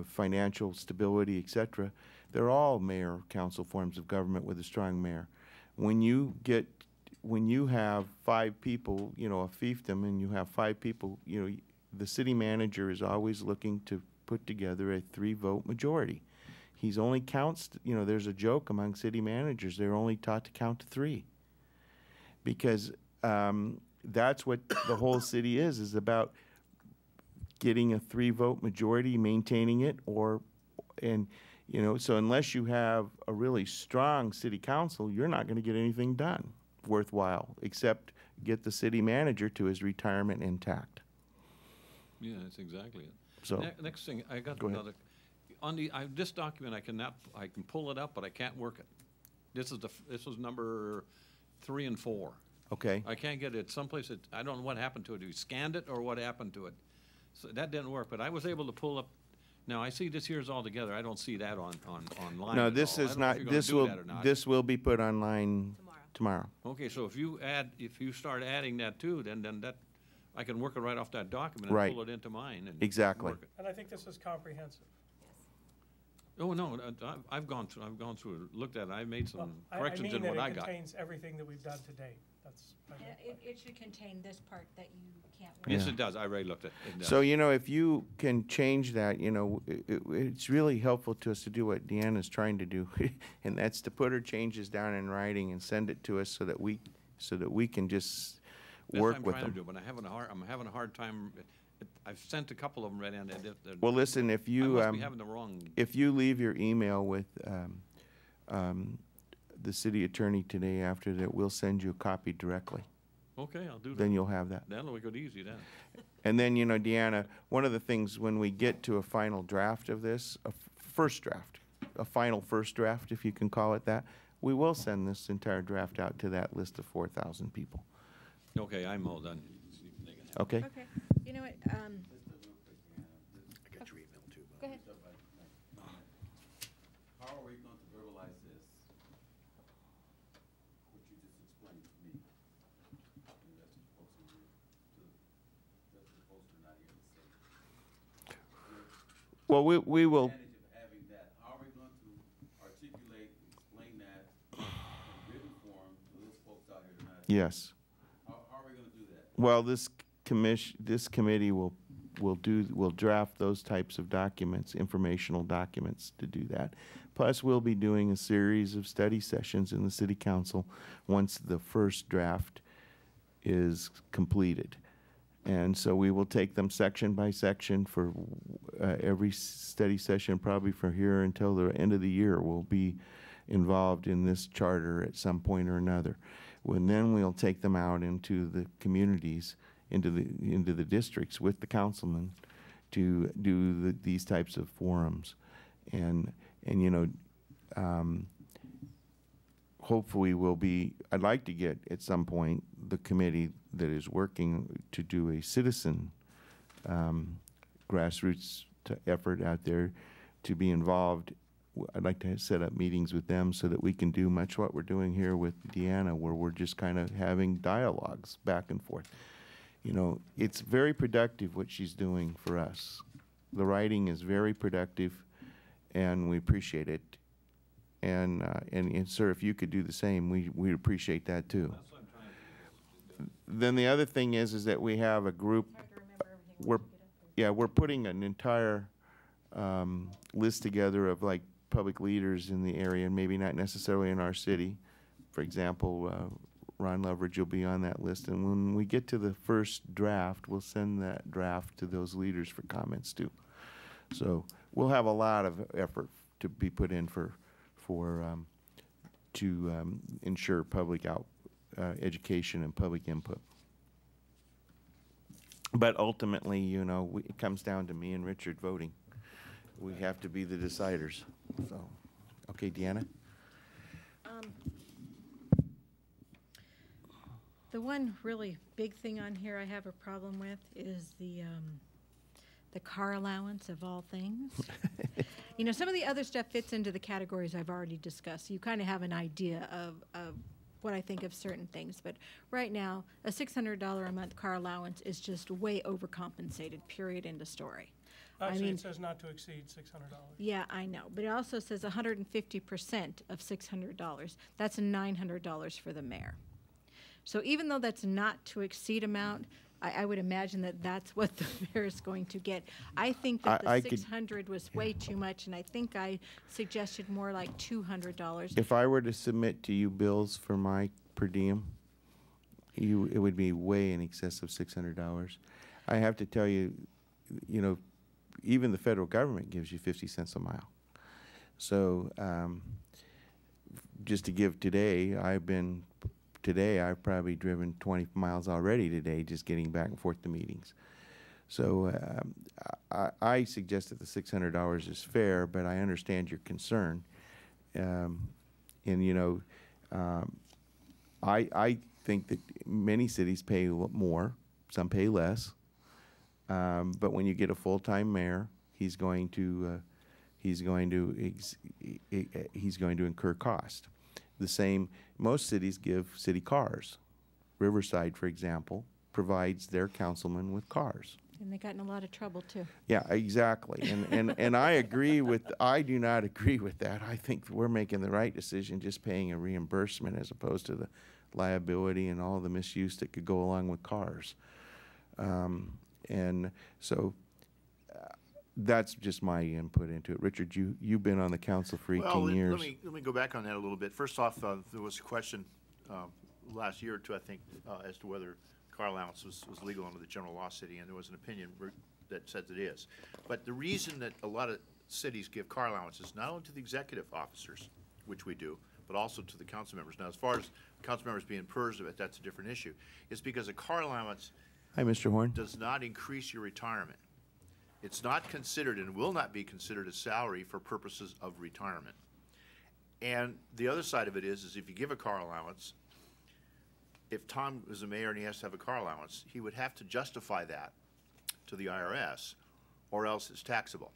financial stability, etc. They're all mayor-council forms of government with a strong mayor. When you have 5 people, a fiefdom, and you have 5 people, the city manager is always looking to put together a 3-vote majority. He's only counts, there's a joke among city managers, they're only taught to count to 3. because that's what the whole city is about getting a 3-vote majority, maintaining it, so unless you have a really strong city council, you're not going to get anything done worthwhile, except get the city manager to his retirement intact. Yeah, that's exactly it. So, Next thing, I got go ahead. another, on this document, I can pull it up, but I can't work it. This was number 3 and 4. Okay. I can't get it. Someplace I don't know what happened to it. You scanned it or what happened to it? So that didn't work, but I was able to pull up. Now, I see this here's all together. I don't see that online. No, at this all. is I don't know not, if you're gonna this do will, that or not. this will be put online tomorrow. Okay, so if you start adding that too, then that, I can work it right off that document Right. and pull it into mine and Exactly. work it. And I think this is comprehensive. Oh, no, I've gone through, looked at it. I made Well, some I corrections mean in what that I it got. contains everything that we've done to date. That's my main point. It should contain this part that you can't. Yes, Yeah. it does. I already looked at it. It does. So, if you can change that, it's really helpful to us to do what Deanna's trying to do, and that's to put her changes down in writing and send it to us so that we can just That's work what with I'm trying to them. do, but I'm having a hard time. I've sent a couple of them right in. Well, listen, if I you, must be having the wrong. if you leave your email with the city attorney today after that, we'll send you a copy directly. Okay, I'll do that. Then you'll have that. That'll make it easy then. And then, Deanna, one of the things when we get to a final draft of this, first draft, a final first draft, if you can call it that, we will send this entire draft out to that list of 4,000 people. Okay, I'm all done. Okay? Okay, you know what, I got your email too. go ahead. How are we going to verbalize this, what you just explained to me? And that's supposed to be, that's supposed to not here to say. Well, we will, Advantage of having that, how are we going to articulate, explain that in written form to those folks out here tonight? yes. How are we gonna do that? Well, this committee will draft those types of documents, informational documents to do that. Plus, we'll be doing a series of study sessions in the city council once the first draft is completed. And so we will take them section by section for every study session, probably from here until the end of the year. We'll be involved in this charter at some point or another. Then we'll take them out into the communities, into the districts with the councilmen to do these types of forums. And hopefully I'd like to get at some point the committee that is working to do a citizen grassroots effort out there to be involved. I'd like to set up meetings with them so that we can do much what we're doing here with Deanna, where we're just kind of having dialogues back and forth. It's very productive what she's doing for us. The writing is very productive, and we appreciate it. And sir, if you could do the same, we'd appreciate that too. That's what I'm trying to do. Then the other thing is that we have a group. We're putting an entire list together of like public leaders in the area, and maybe not necessarily in our city. For example, Ron Loveridge will be on that list, and when we get to the first draft, we'll send that draft to those leaders for comments too. So we'll have a lot of effort to be put in to ensure public education and public input. But ultimately, it comes down to me and Richard voting. We have to be the deciders. So, okay, Deanna? The one really big thing on here I have a problem with is the car allowance of all things. Some of the other stuff fits into the categories I've already discussed. You kind of have an idea of what I think of certain things. But right now, a $600 a month car allowance is just way overcompensated, period, end of story. Actually, it says not to exceed $600. Yeah, I know. But it also says 150% of $600. That's $900 for the mayor. So even though that's not to exceed amount, I would imagine that that's what the mayor is going to get. I think that the 600 was way too much, and I think I suggested more like $200. If I were to submit to you bills for my per diem, it would be way in excess of $600. I have to tell you, you know, even the federal government gives you 50 cents a mile. So just to give today, I've probably driven 20 miles already today, just getting back and forth to meetings. So I suggest that the $600 is fair, but I understand your concern. And you know, I think that many cities pay more, some pay less. But when you get a full-time mayor, he's going to incur cost. The same, most cities give city cars. Riverside, for example, provides their councilmen with cars. And they got in a lot of trouble, too. Yeah, exactly. And I do not agree with that. I think we're making the right decision just paying a reimbursement as opposed to the liability and all the misuse that could go along with cars. And so that's just my input into it. Richard, you've been on the council for 18 years. Let me go back on that a little bit. First off, there was a question last year or two, I think, as to whether car allowance was legal under the general law city, and there was an opinion that said it is. But the reason that a lot of cities give car allowances, not only to the executive officers, which we do, but also to the council members. Now, as far as council members being PERS of it, that's a different issue. It's because a car allowance Hi, Mr. Horn. does not increase your retirement. It's not considered and will not be considered a salary for purposes of retirement. And the other side of it is if you give a car allowance, if Tom is a mayor and he has to have a car allowance, he would have to justify that to the IRS, or else it's taxable.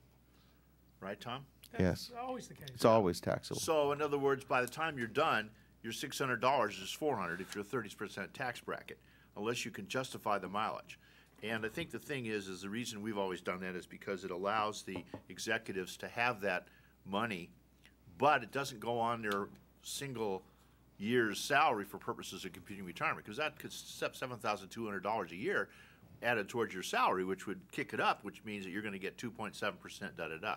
Right, Tom? Yes. That's always the case. It's always taxable. So, in other words, by the time you're done, your $600 is $400 if you're a 30% tax bracket, unless you can justify the mileage. And I think the thing is the reason we've always done that is because it allows the executives to have that money, but it doesn't go on their single year's salary for purposes of computing retirement, because that could set $7,200 a year added towards your salary, which would kick it up, which means that you're going to get 2.7% da-da-da.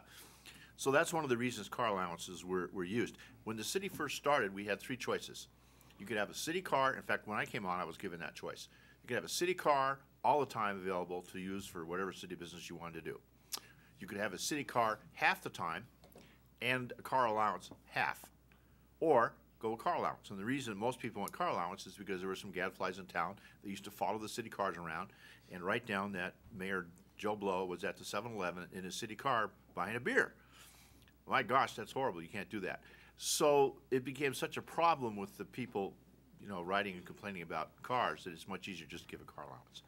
So that's one of the reasons car allowances were used. When the city first started, we had three choices. You could have a city car. In fact, when I came on, I was given that choice. You could have a city car all the time available to use for whatever city business you wanted to do. You could have a city car half the time and a car allowance half, or go with car allowance. And the reason most people want car allowance is because there were some gadflies in town that used to follow the city cars around and write down that Mayor Joe Blow was at the 7-Eleven in his city car buying a beer. My gosh, that's horrible. You can't do that. So it became such a problem with the people, you know, writing and complaining about cars that it's much easier just to give a car allowance.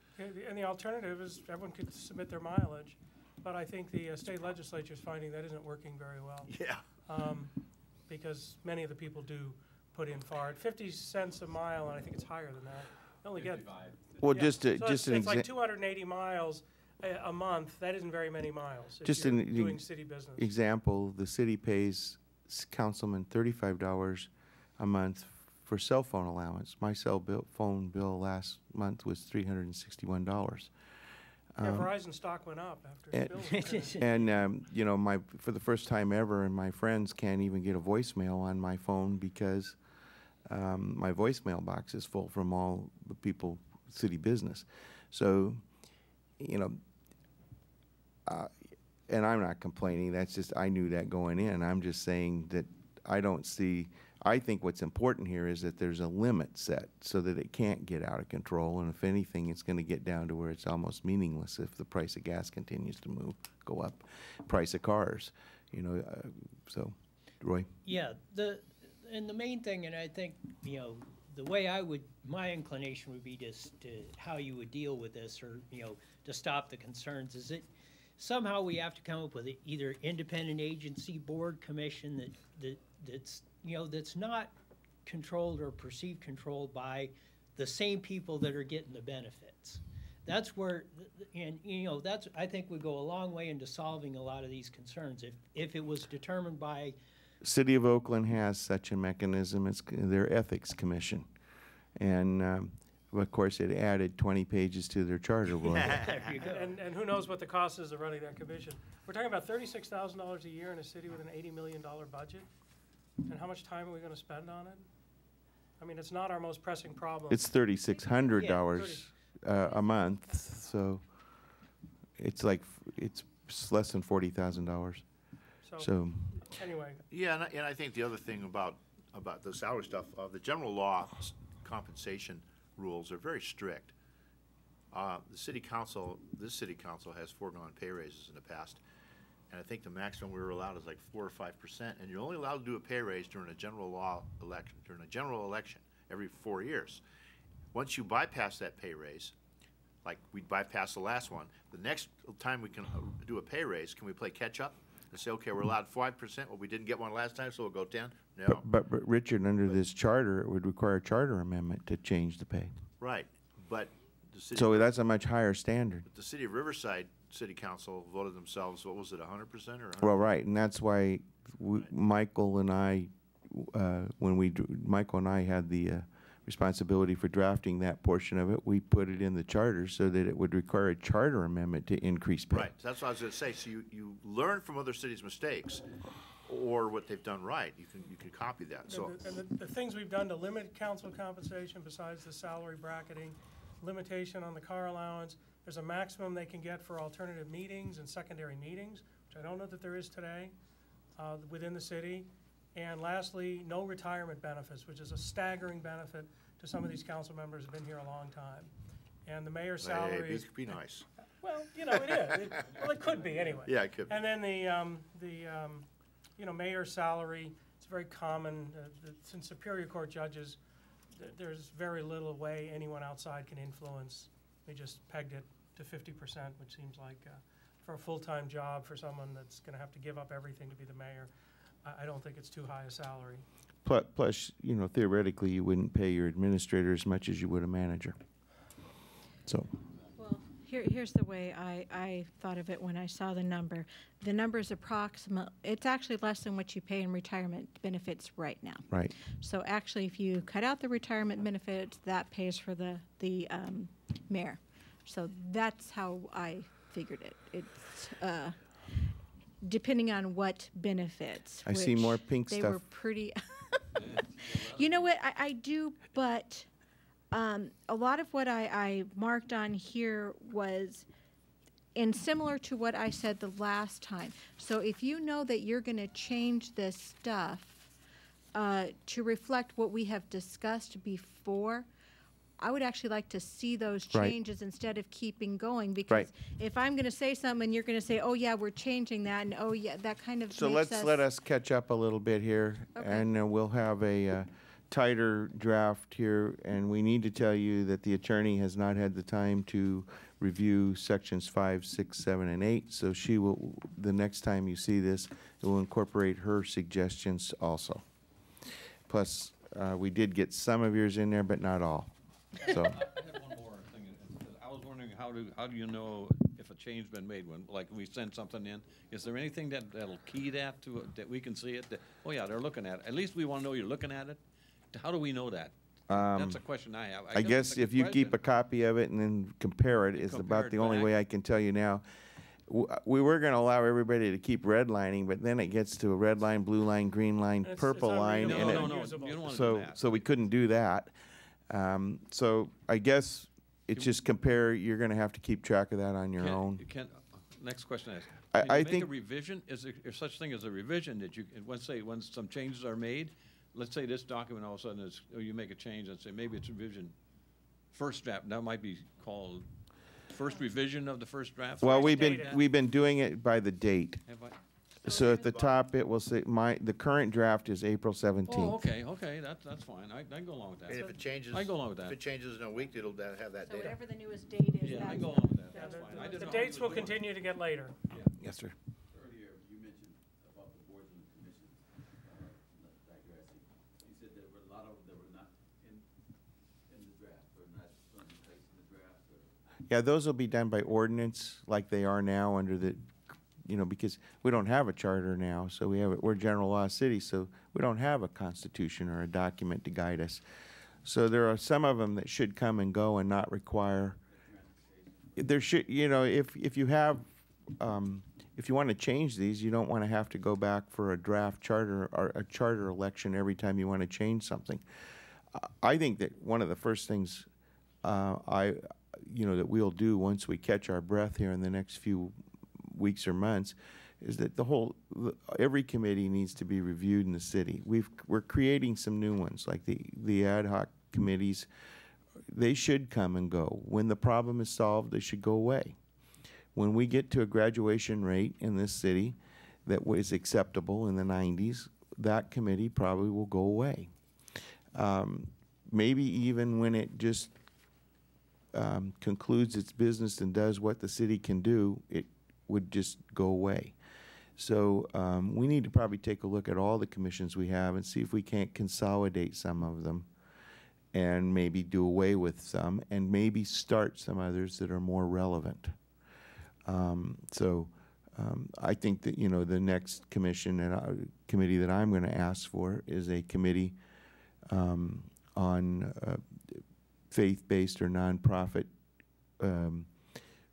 And the alternative is everyone could submit their mileage, but I think the state legislature is finding that isn't working very well. Yeah. Because many of the people do put in far. At 50 cents a mile, and I think it's higher than that. You only get. Well, Yeah. just So an it's like example. 280 miles a month. That isn't very many miles if Just you're an doing city business. Example, the city pays councilmen $35 a month for cell phone allowance. My phone bill last month was $361. Yeah, Verizon stock went up after and- bills were printed. And, you know, for the first time ever, and my friends can't even get a voicemail on my phone because my voicemail box is full from all the people, city business. So, you know, and I'm not complaining. That's just, I knew that going in. I'm just saying that I think what's important here is that there's a limit set so that it can't get out of control. And if anything, it's going to get down to where it's almost meaningless if the price of gas continues to go up, price of cars, you know, so, Roy? Yeah, the main thing, and I think, you know, the way my inclination would be to how you would deal with this, or, you know, to stop the concerns, is that somehow we have to come up with either independent agency, board, commission that's, you know, that's not controlled or perceived controlled by the same people that are getting the benefits. That's where, and, you know, that's, I think, would go a long way into solving a lot of these concerns. If it was determined by. City of Oakland has such a mechanism. It's their ethics commission. And, of course, it added 20 pages to their charter. There you go. And who knows what the cost is of running that commission. We're talking about $36,000 a year in a city with an $80 million budget. And how much time are we going to spend on it? I mean, it's not our most pressing problem. It's $3,600 a month, so it's like, it's less than $40,000. So, Anyway, Yeah, and I think the other thing about the salary stuff, the general law compensation rules are very strict. This city council has foregone pay raises in the past, and I think the maximum we were allowed is like 4 or 5%, and you're only allowed to do a pay raise during a general election every 4 years. Once you bypass that pay raise, like we bypassed the last one, the next time we can do a pay raise, can we play catch up and say, okay, we're allowed 5%, well, we didn't get one last time, so we'll go 10? No. but Richard, under this charter, it would require a charter amendment to change the pay. Right, but the city. So that's a much higher standard. The city of Riverside City Council voted themselves, what was it, 100% or 100%? Well, right, and that's why Michael and I, Michael and I had the responsibility for drafting that portion of it, we put it in the charter so that it would require a charter amendment to increase pay. Right, that's what I was gonna say, so you learn from other cities' mistakes, or what they've done right, you can copy that, so. and the things we've done to limit council compensation besides the salary bracketing, limitation on the car allowance, there's a maximum they can get for alternative meetings and secondary meetings, which I don't know that there is today, within the city. And lastly, no retirement benefits, which is a staggering benefit to some of these council members who've been here a long time. And the mayor's salary is, Be nice. well, you know, it is. Well, it could be anyway. Yeah, it could be. And then the mayor's salary, it's very common, since Superior Court judges, there's very little way anyone outside can influence. They just pegged it to 50%, which seems like for a full-time job for someone that's gonna have to give up everything to be the mayor, I don't think it's too high a salary. Plus, you know, theoretically, you wouldn't pay your administrator as much as you would a manager. So, Well, here's the way I thought of it when I saw the number. The number is it's actually less than what you pay in retirement benefits right now. right. So actually, if you cut out the retirement benefits, that pays for the mayor. So that's how I figured it. It's depending on what benefits. I see which more pink they stuff. were pretty. You know what? I do, but a lot of what I marked on here was and similar to what I said the last time. So if you know that you're going to change this stuff to reflect what we have discussed before, I would actually like to see those Right. changes instead of keeping going, because Right. if I'm going to say something and you're going to say, oh yeah, we're changing that, and oh yeah, that kind of So makes let us catch up a little bit here, Okay. and we'll have a tighter draft here, and we need to tell you that the attorney has not had the time to review sections 5, 6, 7, and 8, so she will, the next time you see this, it will incorporate her suggestions also. Plus, we did get some of yours in there, but not all, so. I had one more thing. I was wondering, how do you know if a change's been made when, like, we send something in? Is there anything that'll key that to, that we can see it? That, oh yeah, they're looking at it. At least we want to know you're looking at it. How do we know that? That's a question I have. I guess it's a if you good keep a question. copy of it and then compare it is Compare about it the only back. way I can tell you now. We were going to allow everybody to keep redlining, but then it gets to a red line, blue line, green line, It's purple line, unreadable. and No, it, Unusable. you don't want to do so that. so we couldn't do that. So I guess it's just compare. You're going to have to keep track of that on your own. Next question is, I can you make a think- revision? Is there such thing as a revision that you, when some changes are made, let's say this document all of a sudden is, or you make a change and say maybe it's revision, first draft, that might be called first revision of the first draft? Well, Fresh we've data. been doing it by the date. Have I- So at the top it will say the current draft is April 17th. Oh, okay, that's fine. I can go along with that. And if it changes, I go along with that. if it changes in a week, it'll have that So data. whatever the newest date is, Yeah, I that's go along with that. Yeah, That's fine. I the didn't know how dates you will were doing it. continue to get later. Yes, sir. Earlier, you mentioned about the boards and the commissions, digressing. You said there were a lot of them that were not in the draft, or not put in place in the draft, or. Yeah, those will be done by ordinance like they are now under the, because we don't have a charter now, so we're general law city, so we don't have a constitution or a document to guide us. So there are some of them that should come and go and not require, there should, if you have, if you want to change these, you don't want to have to go back for a draft charter or a charter election every time you want to change something. I think that one of the first things that we'll do once we catch our breath here in the next few weeks or months is that every committee needs to be reviewed in the city. We're creating some new ones, like the ad hoc committees. They should come and go. When the problem is solved, they should go away. When we get to a graduation rate in this city that was acceptable in the 90s, that committee probably will go away. Maybe even when it just concludes its business and does what the city can do, it would just go away. So we need to probably take a look at all the commissions we have and see if we can't consolidate some of them and maybe do away with some and maybe start some others that are more relevant. I think that, the next commission and committee that I'm going to ask for is a committee on faith-based or nonprofit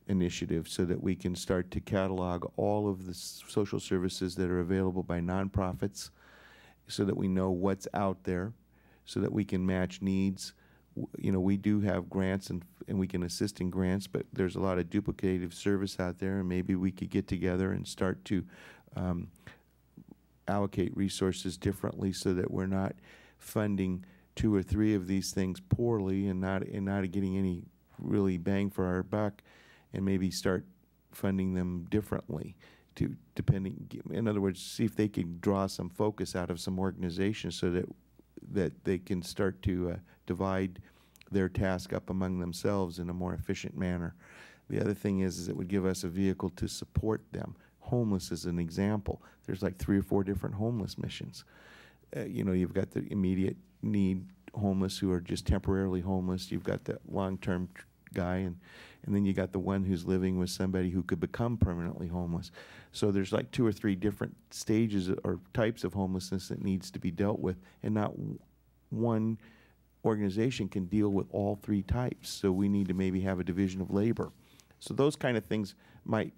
initiatives, so that we can start to catalog all of the social services that are available by nonprofits, so that we know what's out there, so that we can match needs. We do have grants and we can assist in grants, but there's a lot of duplicative service out there, and maybe we could get together and start to allocate resources differently, so that we're not funding 2 or 3 of these things poorly and not getting any really bang for our buck, and maybe start funding them differently in other words, see if they can draw some focus out of some organizations, so that they can start to divide their task up among themselves in a more efficient manner. The other thing is it would give us a vehicle to support them. Homeless is an example. There's like 3 or 4 different homeless missions. You've got the immediate need homeless who are just temporarily homeless. You've got the long-term guy, and then you got the one who's living with somebody who could become permanently homeless. So there's like 2 or 3 different stages or types of homelessness that needs to be dealt with, and not one organization can deal with all 3 types. So we need to maybe have a division of labor. So those kind of things might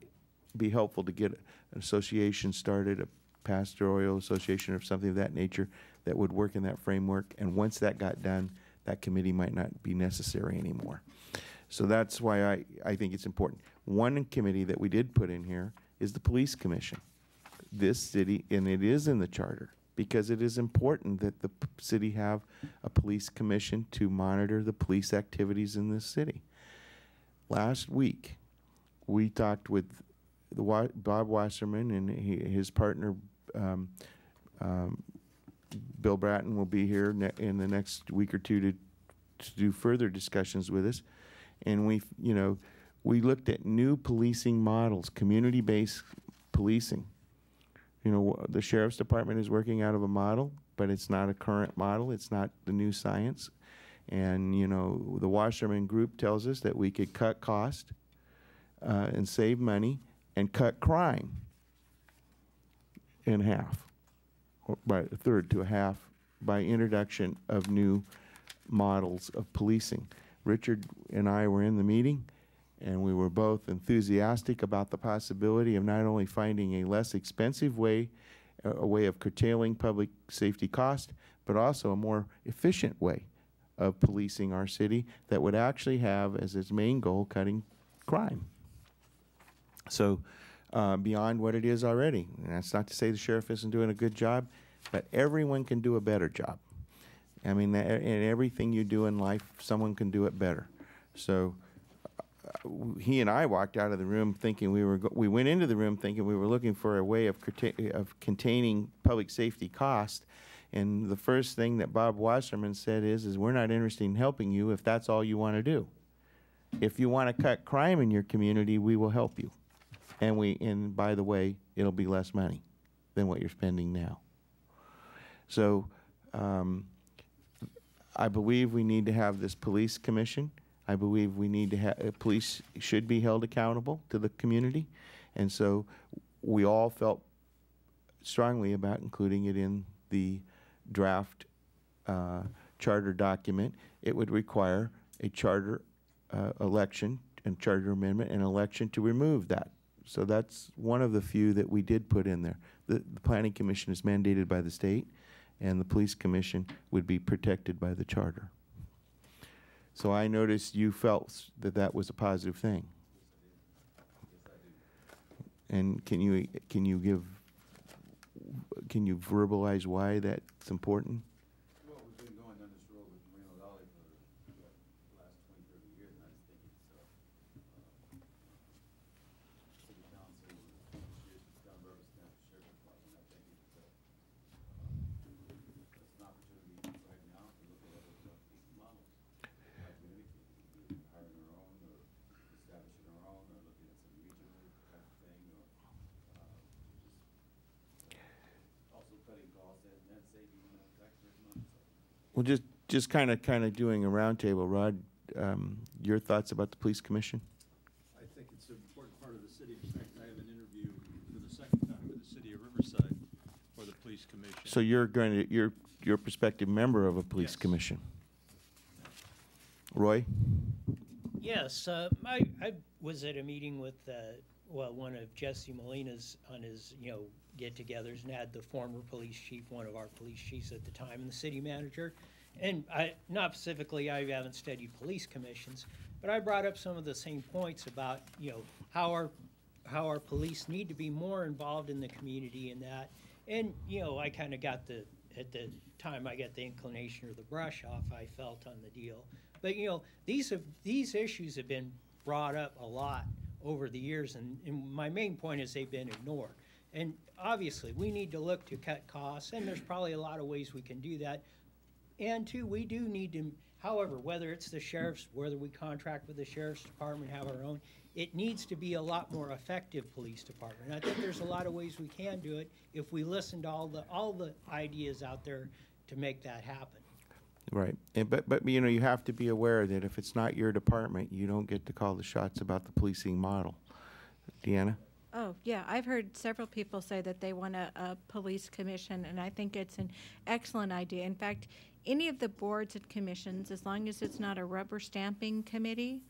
be helpful to get an association started, a pastoral association or something of that nature that would work in that framework. And once that got done, that committee might not be necessary anymore. So that's why I think it's important. One committee that we did put in here is the police commission. This city, and it is in the charter, because it is important that the city have a police commission to monitor the police activities in this city. Last week, we talked with Bob Wasserman and his partner, Bill Bratton, will be here in the next week or two to do further discussions with us. And we looked at new policing models, community-based policing. The sheriff's department is working out of a model, but it's not a current model. It's not the new science. And, the Wasserman Group tells us that we could cut cost and save money and cut crime in half, or by a third to a half, by introduction of new models of policing. Richard and I were in the meeting, and we were both enthusiastic about the possibility of not only finding a less expensive way, a way of curtailing public safety cost, but also a more efficient way of policing our city that would actually have as its main goal cutting crime. So beyond what it is already. And that's not to say the sheriff isn't doing a good job, but everyone can do a better job. I mean, in everything you do in life, someone can do it better. So he and I walked out of the room thinking we went into the room thinking we were looking for a way of containing public safety cost. And the first thing that Bob Wasserman said is we're not interested in helping you if that's all you want to do. If you want to cut crime in your community, we will help you. And by the way, it'll be less money than what you're spending now. So I believe we need to have this police commission. I believe we need to have police should be held accountable to the community, and so we all felt strongly about including it in the draft charter document. It would require a charter election and charter amendment and election to remove that. So that's one of the few that we did put in there. The Planning Commission is mandated by the state, and the police commission would be protected by the charter. So I noticed you felt that that was a positive thing. And can you verbalize why that's important? Well, we've been going down this road with Moreno for the last 20, 30 years, and I just think it's, city council, John Burris, and the sheriff's department, I think it's an opportunity right now to look at other police models. Like we indicated, either hiring our own, or establishing our own, or looking at some regional type of thing, or just also cutting costs and saving taxpayers' money. So. Well, just kind of doing a roundtable. Rod, your thoughts about the police commission? I think it's an important part of the city. In fact, I have an interview for the second time with the city of Riverside for the police commission. So you're a prospective member of a police Yes. commission. Roy? Yes, I was at a meeting with, one of Jesse Molina's on his, get-togethers, and had the former police chief, one of our police chiefs at the time, and the city manager. And not specifically, I haven't studied police commissions, but I brought up some of the same points about, how our police need to be more involved in the community and that. And, I kind of got at the time I got the inclination or the brush off I felt on the deal. But, these issues have been brought up a lot over the years, and my main point is they've been ignored. And obviously, we need to look to cut costs, and there's probably a lot of ways we can do that. And two, we do need to, however, whether it's the sheriff's, whether we contract with the sheriff's department, have our own, it needs to be a lot more effective police department. And I think there's a lot of ways we can do it if we listen to all the ideas out there to make that happen. Right. But you have to be aware that if it's not your department, you don't get to call the shots about the policing model. Deanna? Oh, yeah, I've heard several people say that they want a police commission, and I think it's an excellent idea. In fact, any of the boards and commissions, as long as it's not a rubber stamping committee,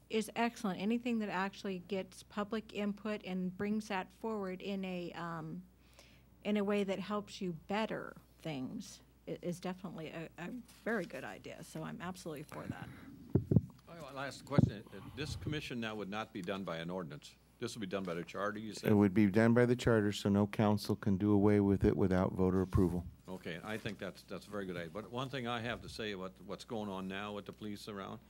is excellent. Anything that actually gets public input and brings that forward in a way that helps you better things is definitely a very good idea. So I'm absolutely for that. I'll ask the question. This commission now would not be done by an ordinance. This will be done by the charter, you said? It would be done by the charter, so no council can do away with it without voter approval. Okay, I think that's a very good idea. But one thing I have to say about what's going on now with the police around,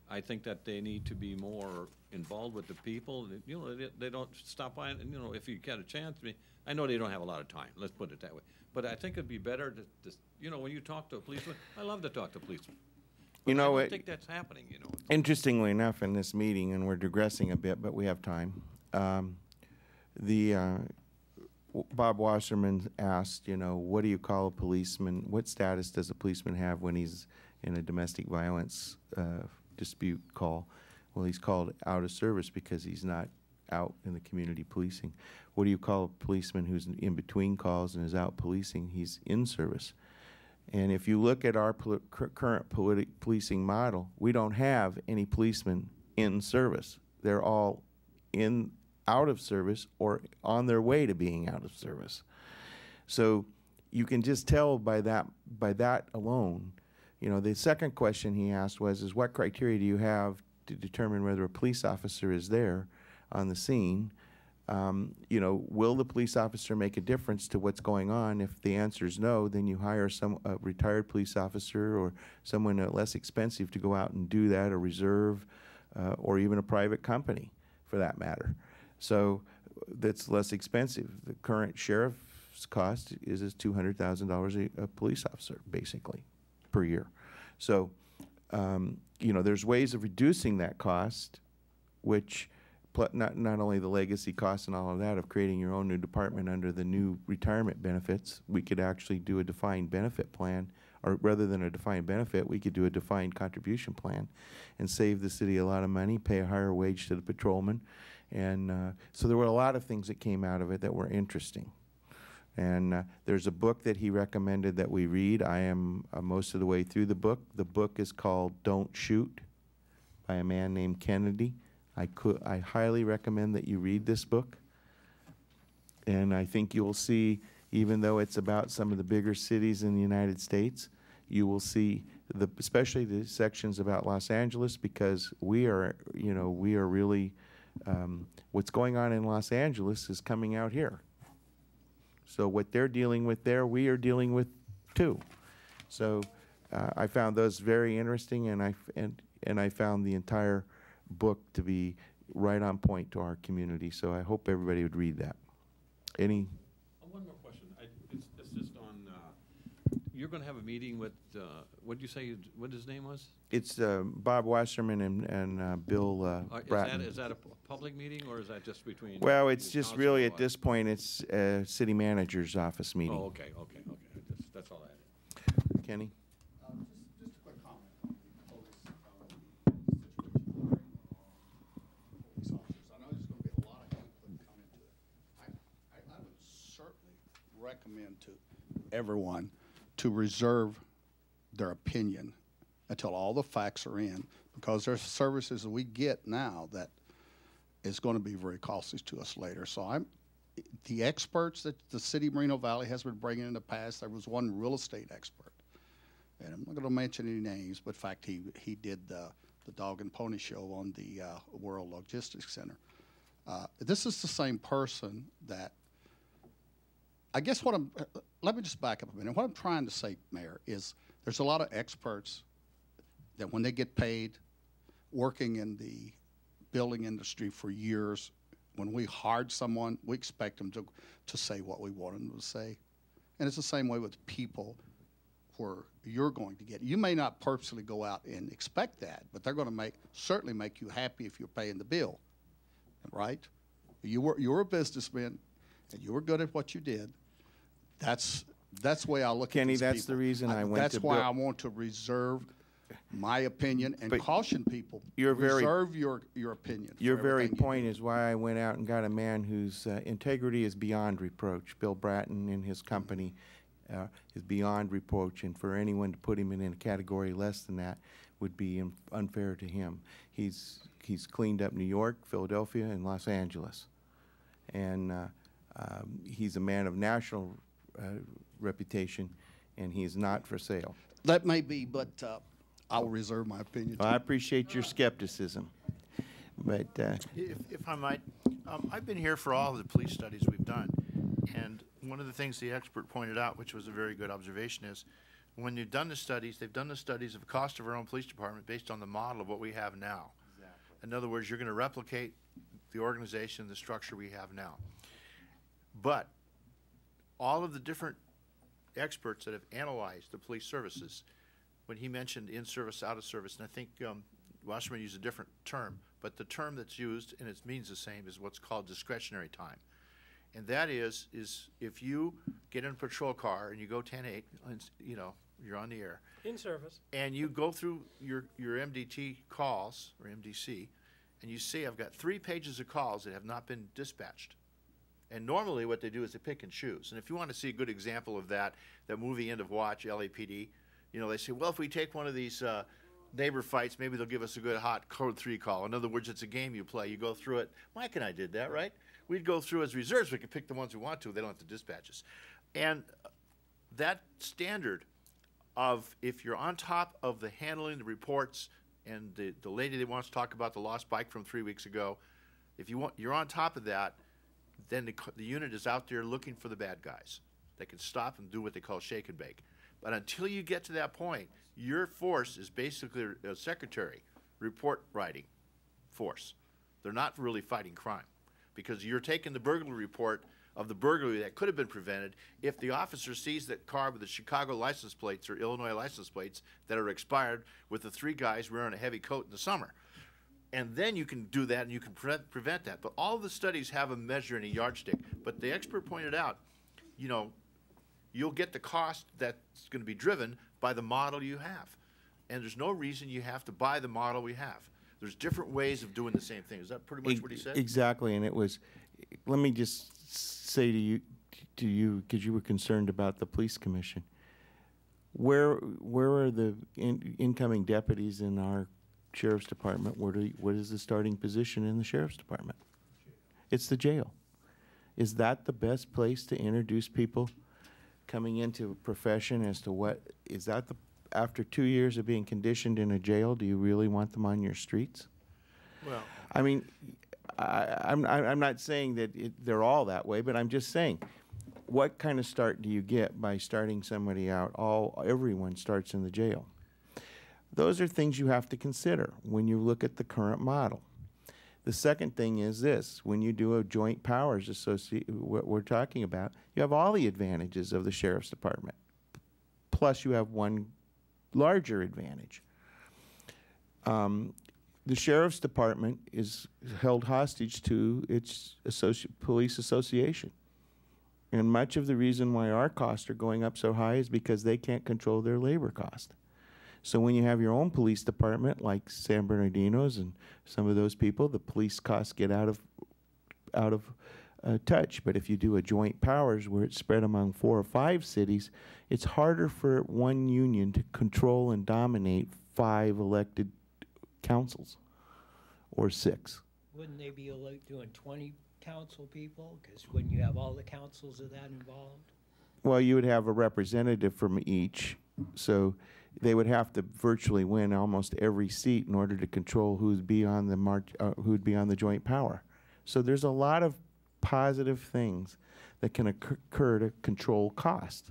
I think that they need to be more involved with the people. They don't stop by, and, if you get a chance, I know they don't have a lot of time, let's put it that way. But I think it'd be better to when you talk to a policeman, I love to talk to policemen. But I don't think that's happening, Interestingly enough, in this meeting, and we're digressing a bit, but we have time, Bob Wasserman asked, what do you call a policeman? What status does a policeman have when he's in a domestic violence dispute call? Well, he's called out of service because he's not out in the community policing. What do you call a policeman who's in between calls and is out policing? He's in service. And if you look at our current policing model, we don't have any policemen in service. They're all out of service or on their way to being out of service. So you can just tell by that alone. The second question he asked was what criteria do you have to determine whether a police officer is there on the scene? Will the police officer make a difference to what's going on? If the answer is no, then you hire a retired police officer or someone less expensive to go out and do that, a reserve, or even a private company for that matter. So that's less expensive. The current sheriff's cost is $200,000 a police officer, basically, per year. So, there's ways of reducing that cost, which not only the legacy costs and all of that of creating your own new department under the new retirement benefits, we could actually do a defined benefit plan, or rather than a defined benefit, we could do a defined contribution plan and save the city a lot of money, pay a higher wage to the patrolman. And so there were a lot of things that came out of it that were interesting. And there's a book that he recommended that we read. I am most of the way through the book. The book is called Don't Shoot by a man named Kennedy. I highly recommend that you read this book. And I think you'll see even though it's about some of the bigger cities in the United States. You will see especially the sections about Los Angeles, because we are really, what's going on in Los Angeles is coming out here. So what they're dealing with there, we are dealing with too. So I found those very interesting, and I found the entire book to be right on point to our community. So I hope everybody would read that. Any? One more question. It's just on, you're going to have a meeting with, what did you say, what his name was? It's Bob Wasserman and Bill Bratton. Is that a public meeting, or is that just between? Well, it's the just council really or at what? this point, it's city manager's office meeting. Oh, okay. That's all I had. Kenny? Just a quick comment on the police situation regarding police officers. I know there's going to be a lot of input come into it. I would certainly recommend to everyone to reserve their opinion until all the facts are in, because there's services that we get now that is going to be very costly to us later. So the experts that the city of Moreno Valley has been bringing in the past, there was one real estate expert, and I'm not going to mention any names, but in fact, he did the dog and pony show on the World Logistics Center. This is the same person that, I guess let me just back up a minute. What I'm trying to say, Mayor, is there's a lot of experts that when they get paid working in the building industry for years, when we hired someone, we expect them to say what we want them to say. And it's the same way with people where you're going to get. You may not purposely go out and expect that, but they're going to certainly make you happy if you're paying the bill, right? You're a businessman, and you were good at what you did. That's the way I look Kenny, at these that's people. the reason I went That's to why Bill. I want to reserve my opinion and But caution people. reserve your opinion. Your for very everything you point do. is why I went out and got a man whose integrity is beyond reproach. Bill Bratton and his company is beyond reproach, and for anyone to put him in a category less than that would be unfair to him. He's cleaned up New York, Philadelphia, and Los Angeles, and he's a man of national reputation, and he is not for sale. That may be, but I will reserve my opinion. Well, I appreciate your skepticism, but If I might, I've been here for all of the police studies we've done, and one of the things the expert pointed out, which was a very good observation, is when you've done the studies, they've done the studies of the cost of our own police department based on the model of what we have now. Exactly. In other words, you're going to replicate the organization, the structure we have now. But all of the different experts that have analyzed the police services, when he mentioned in-service, out-of-service, and I think Wasserman used a different term, but the term that's used, and it means the same, is what's called discretionary time. And that is if you get in a patrol car and you go 10-8, you know, you're on the air. In service. And you go through your MDT calls, or MDC, and you see I've got 3 pages of calls that have not been dispatched. And normally what they do is they pick and choose. And if you want to see a good example of that movie End of Watch, LAPD, you know, they say, well, if we take one of these neighbor fights, maybe they'll give us a good hot code 3 call. In other words, it's a game you play. You go through it. Mike and I did that, right? We'd go through as reserves. We could pick the ones we want to. They don't have to dispatch us. And that standard of if you're on top of the handling, the reports, and the lady that wants to talk about the lost bike from 3 weeks ago, if you're on top of that, then the unit is out there looking for the bad guys. They can stop and do what they call shake and bake. But until you get to that point, your force is basically a secretary report writing force. They're not really fighting crime, because you're taking the burglary report of the burglary that could have been prevented if the officer sees that car with the Chicago license plates or Illinois license plates that are expired with the 3 guys wearing a heavy coat in the summer. And then you can do that and you can prevent that. But all of the studies have a measure and a yardstick. But the expert pointed out, you know, you'll get the cost that's going to be driven by the model you have. And there's no reason you have to buy the model we have. There's different ways of doing the same thing. Is that pretty much what he said? Exactly, and it was, let me just say to you, because you were concerned about the police commission, where are the incoming deputies in our sheriff's department? What is the starting position in the sheriff's department? It's the jail. Is that the best place to introduce people coming into a profession as to what, is that the, after 2 years of being conditioned in a jail, do you really want them on your streets? Well, I mean, I'm not saying that they're all that way, but I'm just saying, what kind of start do you get by starting somebody out? Everyone starts in the jail. Those are things you have to consider when you look at the current model. The second thing is this: when you do a joint powers what we're talking about, you have all the advantages of the sheriff's department. Plus, you have one larger advantage. The sheriff's department is held hostage to its police association. And much of the reason why our costs are going up so high is because they can't control their labor cost. So when you have your own police department, like San Bernardino's and some of those people, the police costs get out of touch. But if you do a joint powers where it's spread among 4 or 5 cities, it's harder for one union to control and dominate 5 elected councils or 6. Wouldn't they be doing 20 council people? Because wouldn't you have all the councils of that involved? Well, you would have a representative from each, so they would have to virtually win almost every seat in order to control who'd be on the joint power. So there's a lot of positive things that can occur to control cost.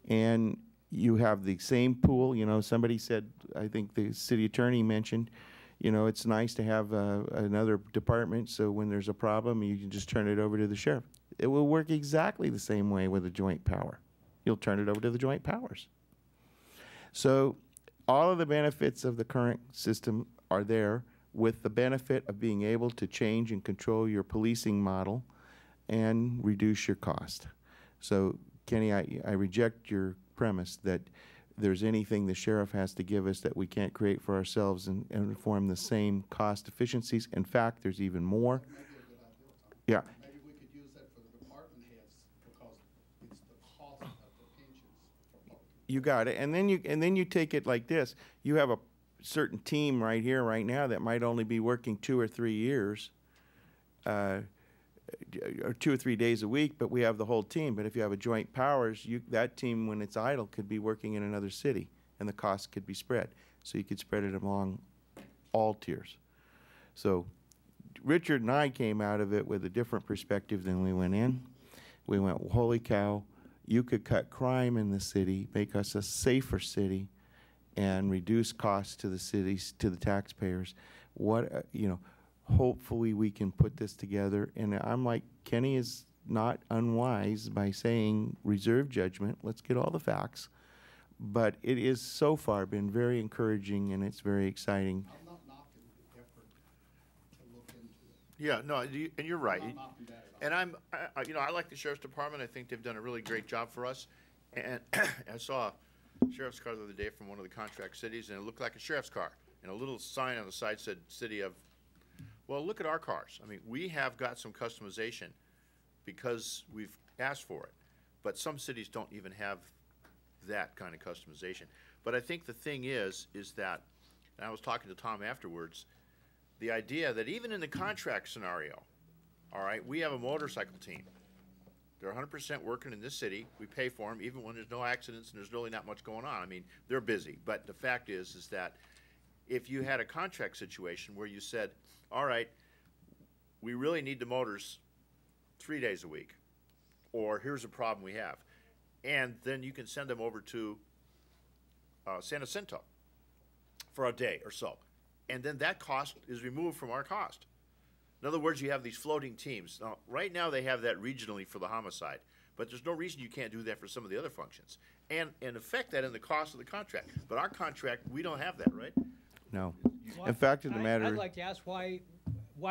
And you have the same pool. You know, somebody said, I think the city attorney mentioned, you know, it's nice to have another department, so when there's a problem, you can just turn it over to the sheriff. It will work exactly the same way with a joint power. You'll turn it over to the joint powers. So all of the benefits of the current system are there, with the benefit of being able to change and control your policing model and reduce your cost. So, Kenny, I reject your premise that there's anything the sheriff has to give us that we can't create for ourselves and form the same cost efficiencies. In fact, there's even more. Maybe a good idea, Tom. Yeah. Maybe we could use that for the department heads, because it's the cost of the pensions for public. You got it. And then you take it like this. You have a certain team right here, right now, that might only be working 2 or 3 years, or 2 or 3 days a week, but we have the whole team. But if you have a joint powers, that team, when it's idle, could be working in another city, and the cost could be spread. So you could spread it along all tiers. So Richard and I came out of it with a different perspective than we went in. We went, holy cow, you could cut crime in the city, make us a safer city, and reduce costs to the cities, to the taxpayers. What, you know, hopefully we can put this together. And I'm like, Kenny is not unwise by saying reserve judgment. Let's get all the facts. But it is so far been very encouraging, and it's very exciting. I'm not knocking the effort to look into it. yeah, no, and you're right. I'm not knocking that at all. And you know, I like the sheriff's department. I think they've done a really great job for us. And I saw a sheriff's car the other day from one of the contract cities, and it looked like a sheriff's car. And a little sign on the side said, City of. Well, look at our cars. I mean, we have got some customization because we've asked for it. But some cities don't even have that kind of customization. But I think the thing is that, and I was talking to Tom afterwards, the idea that even in the contract scenario, all right, we have a motorcycle team. They're 100% working in this city. We pay for them even when there's no accidents and there's really not much going on. I mean, they're busy. But the fact is that if you had a contract situation where you said, all right, we really need the motors 3 days a week, or here's a problem we have, and then you can send them over to San Jacinto for a day or so, and then that cost is removed from our cost. In other words, you have these floating teams. Now, right now they have that regionally for the homicide, but there's no reason you can't do that for some of the other functions, and affect that in the cost of the contract. But our contract, we don't have that, right? No. Well, In fact, of the matter. I'd like to ask why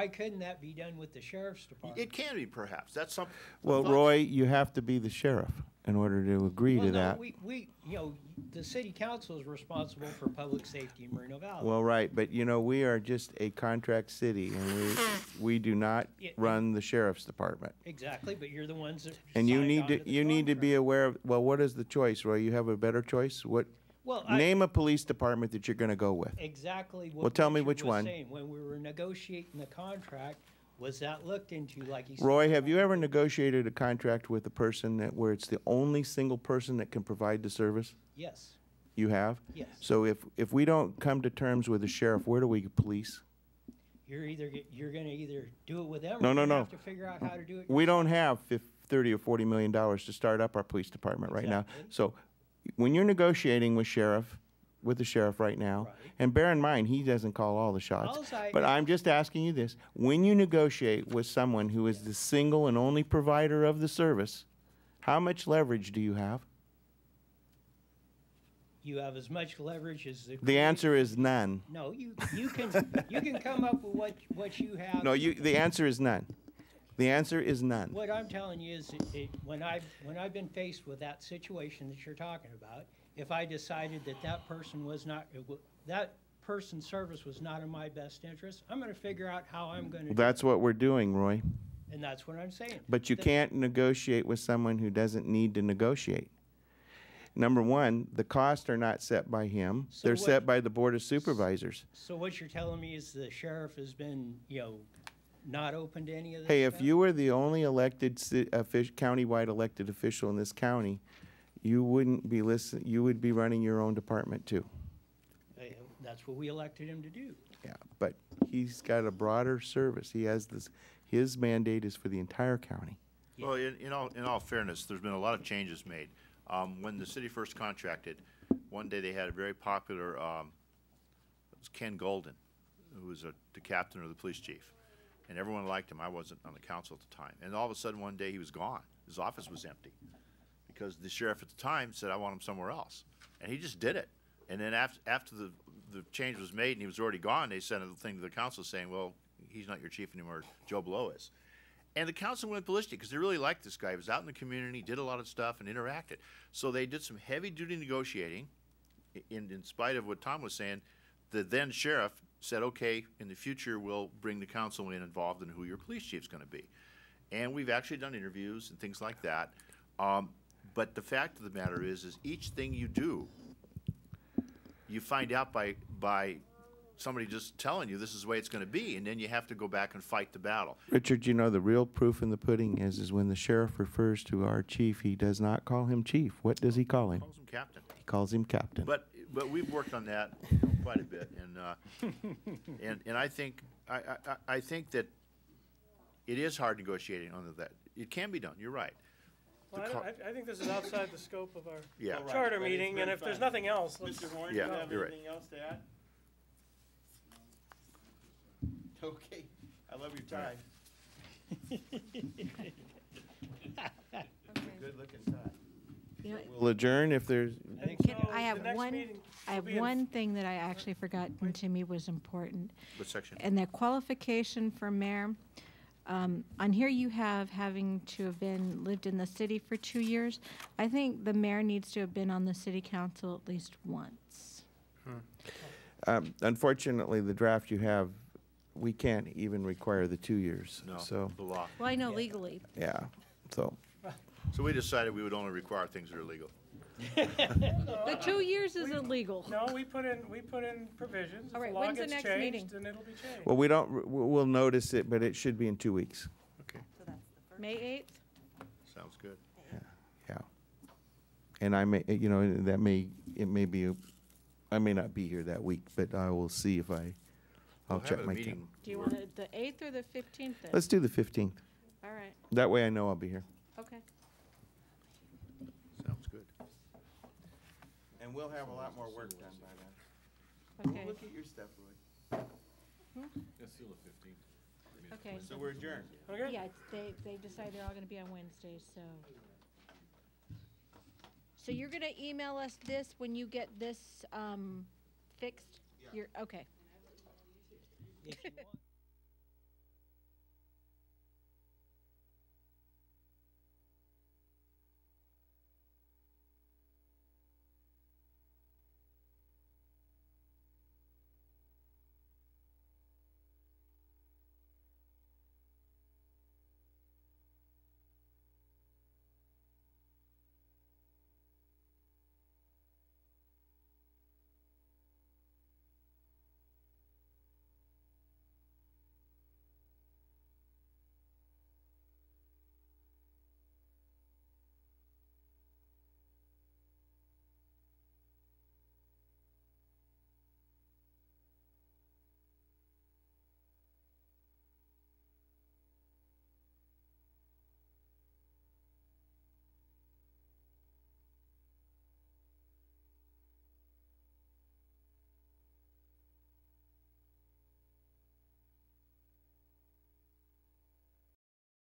couldn't that be done with the sheriff's department? It can be, perhaps. That's something. Well, Roy, you have to be the sheriff in order to agree Well, to no, that. we, you know, the city council is responsible for public safety in Moreno Valley. Well, right, but you know, we are just a contract city, and we do not run the sheriff's department. Exactly, but you're the ones that And you signed need onto to, the you need to be contract. aware of, well, what is the choice, Roy? You have a better choice? What, Well, name a police department that you're gonna go with. exactly what Well, tell me Richard which was one. saying. When we were negotiating the contract, Was that looked into, like you said? Roy, have you ever negotiated a contract with a person where it's the only single person that can provide the service? Yes, You have? yes. So if we don't come to terms with the sheriff, where do we police? You're gonna either do it with them, No, or no, you no. have to figure out how to do it. We don't have $30 or $40 million to start up our police department right now. Exactly. So when you're negotiating with the sheriff right now, Right. and bear in mind, he doesn't call all the shots. But I'm just asking you this. When you negotiate with someone who is the single and only provider of the service, how much leverage do you have? You have as much leverage as the. The answer is none. No, you can come up with what you have. No, the answer is none. The answer is none. What I'm telling you is, when I've been faced with that situation that you're talking about, if I decided that person was not, that person's service was not in my best interest, I'm gonna figure out how I'm gonna do That's what we're doing, Roy. it. And that's what I'm saying. But you can't negotiate with someone who doesn't need to negotiate. Number one, the costs are not set by him. So They're what- set by the Board of Supervisors. So what you're telling me is the sheriff has been, not open to any of this Hey, if stuff? you were the only elected countywide elected official in this county, you wouldn't be you would be running your own department too. That's what we elected him to do. Yeah, but he's got a broader service. He has his mandate is for the entire county. Well, in all fairness, there's been a lot of changes made. When the city first contracted, one day they had a very popular, it was Ken Golden, who was the captain or the police chief. And everyone liked him. I wasn't on the council at the time. And all of a sudden, one day he was gone. His office was empty because the sheriff at the time said, I want him somewhere else. And he just did it. And then after the change was made and he was already gone, they sent a thing to the council saying, well, he's not your chief anymore, Joe Blow is. And the council went ballistic because they really liked this guy. He was out in the community, did a lot of stuff, and interacted. So they did some heavy-duty negotiating. In spite of what Tom was saying, the then sheriff said, okay, in the future, we'll bring the council involved in who your police chief's going to be. And we've actually done interviews and things like that. But the fact of the matter is each thing you do, you find out by somebody just telling you this is the way it's going to be, and then you have to go back and fight the battle. Richard, you know, the real proof in the pudding is when the sheriff refers to our chief, he does not call him chief. What does he call him? Calls him captain. He calls him captain. But we've worked on that quite a bit, and I think that it is hard negotiating on that. It can be done. You're right. Well, I think this is outside the scope of our Yeah. charter meeting, and if there's nothing else, let's. Mr. Horn, Yeah, do you have you're right. anything else to add? Okay, I love your tie. Good looking tie. You know, We'll adjourn if there's, And Can- so I have the next one- meeting I will have be in- one thing that I actually forgot and to me was important. What section? And the qualification for mayor, on here you have having to have lived in the city for 2 years. I think the mayor needs to have been on the city council at least once. unfortunately, the draft you have, we can't even require the 2 years. No, So, the law. Well, I know legally. yeah, so. So we decided we would only require things that are legal. The 2 years is illegal. No, we put in provisions. All right, If the law when's the gets next changed, meeting? then it'll be changed. Well, we'll notice it, but it should be in 2 weeks. Okay, May 8th? sounds good. Yeah. And I may, you know, it may be, I may not be here that week, but I will see if I'll We'll have check a my meeting. calendar. Do you want it the 8th or the 15th then? Let's do the 15th. All right, That way I know I'll be here. okay. Sounds good. And we'll have a lot more work done by then. Okay, Look at your stuff, Roy. That's still the 15th. okay. So we're adjourned. Okay? Yeah, they decided they're all gonna be on Wednesdays, so. So you're gonna email us this when you get this, fixed? You're, okay. If you want.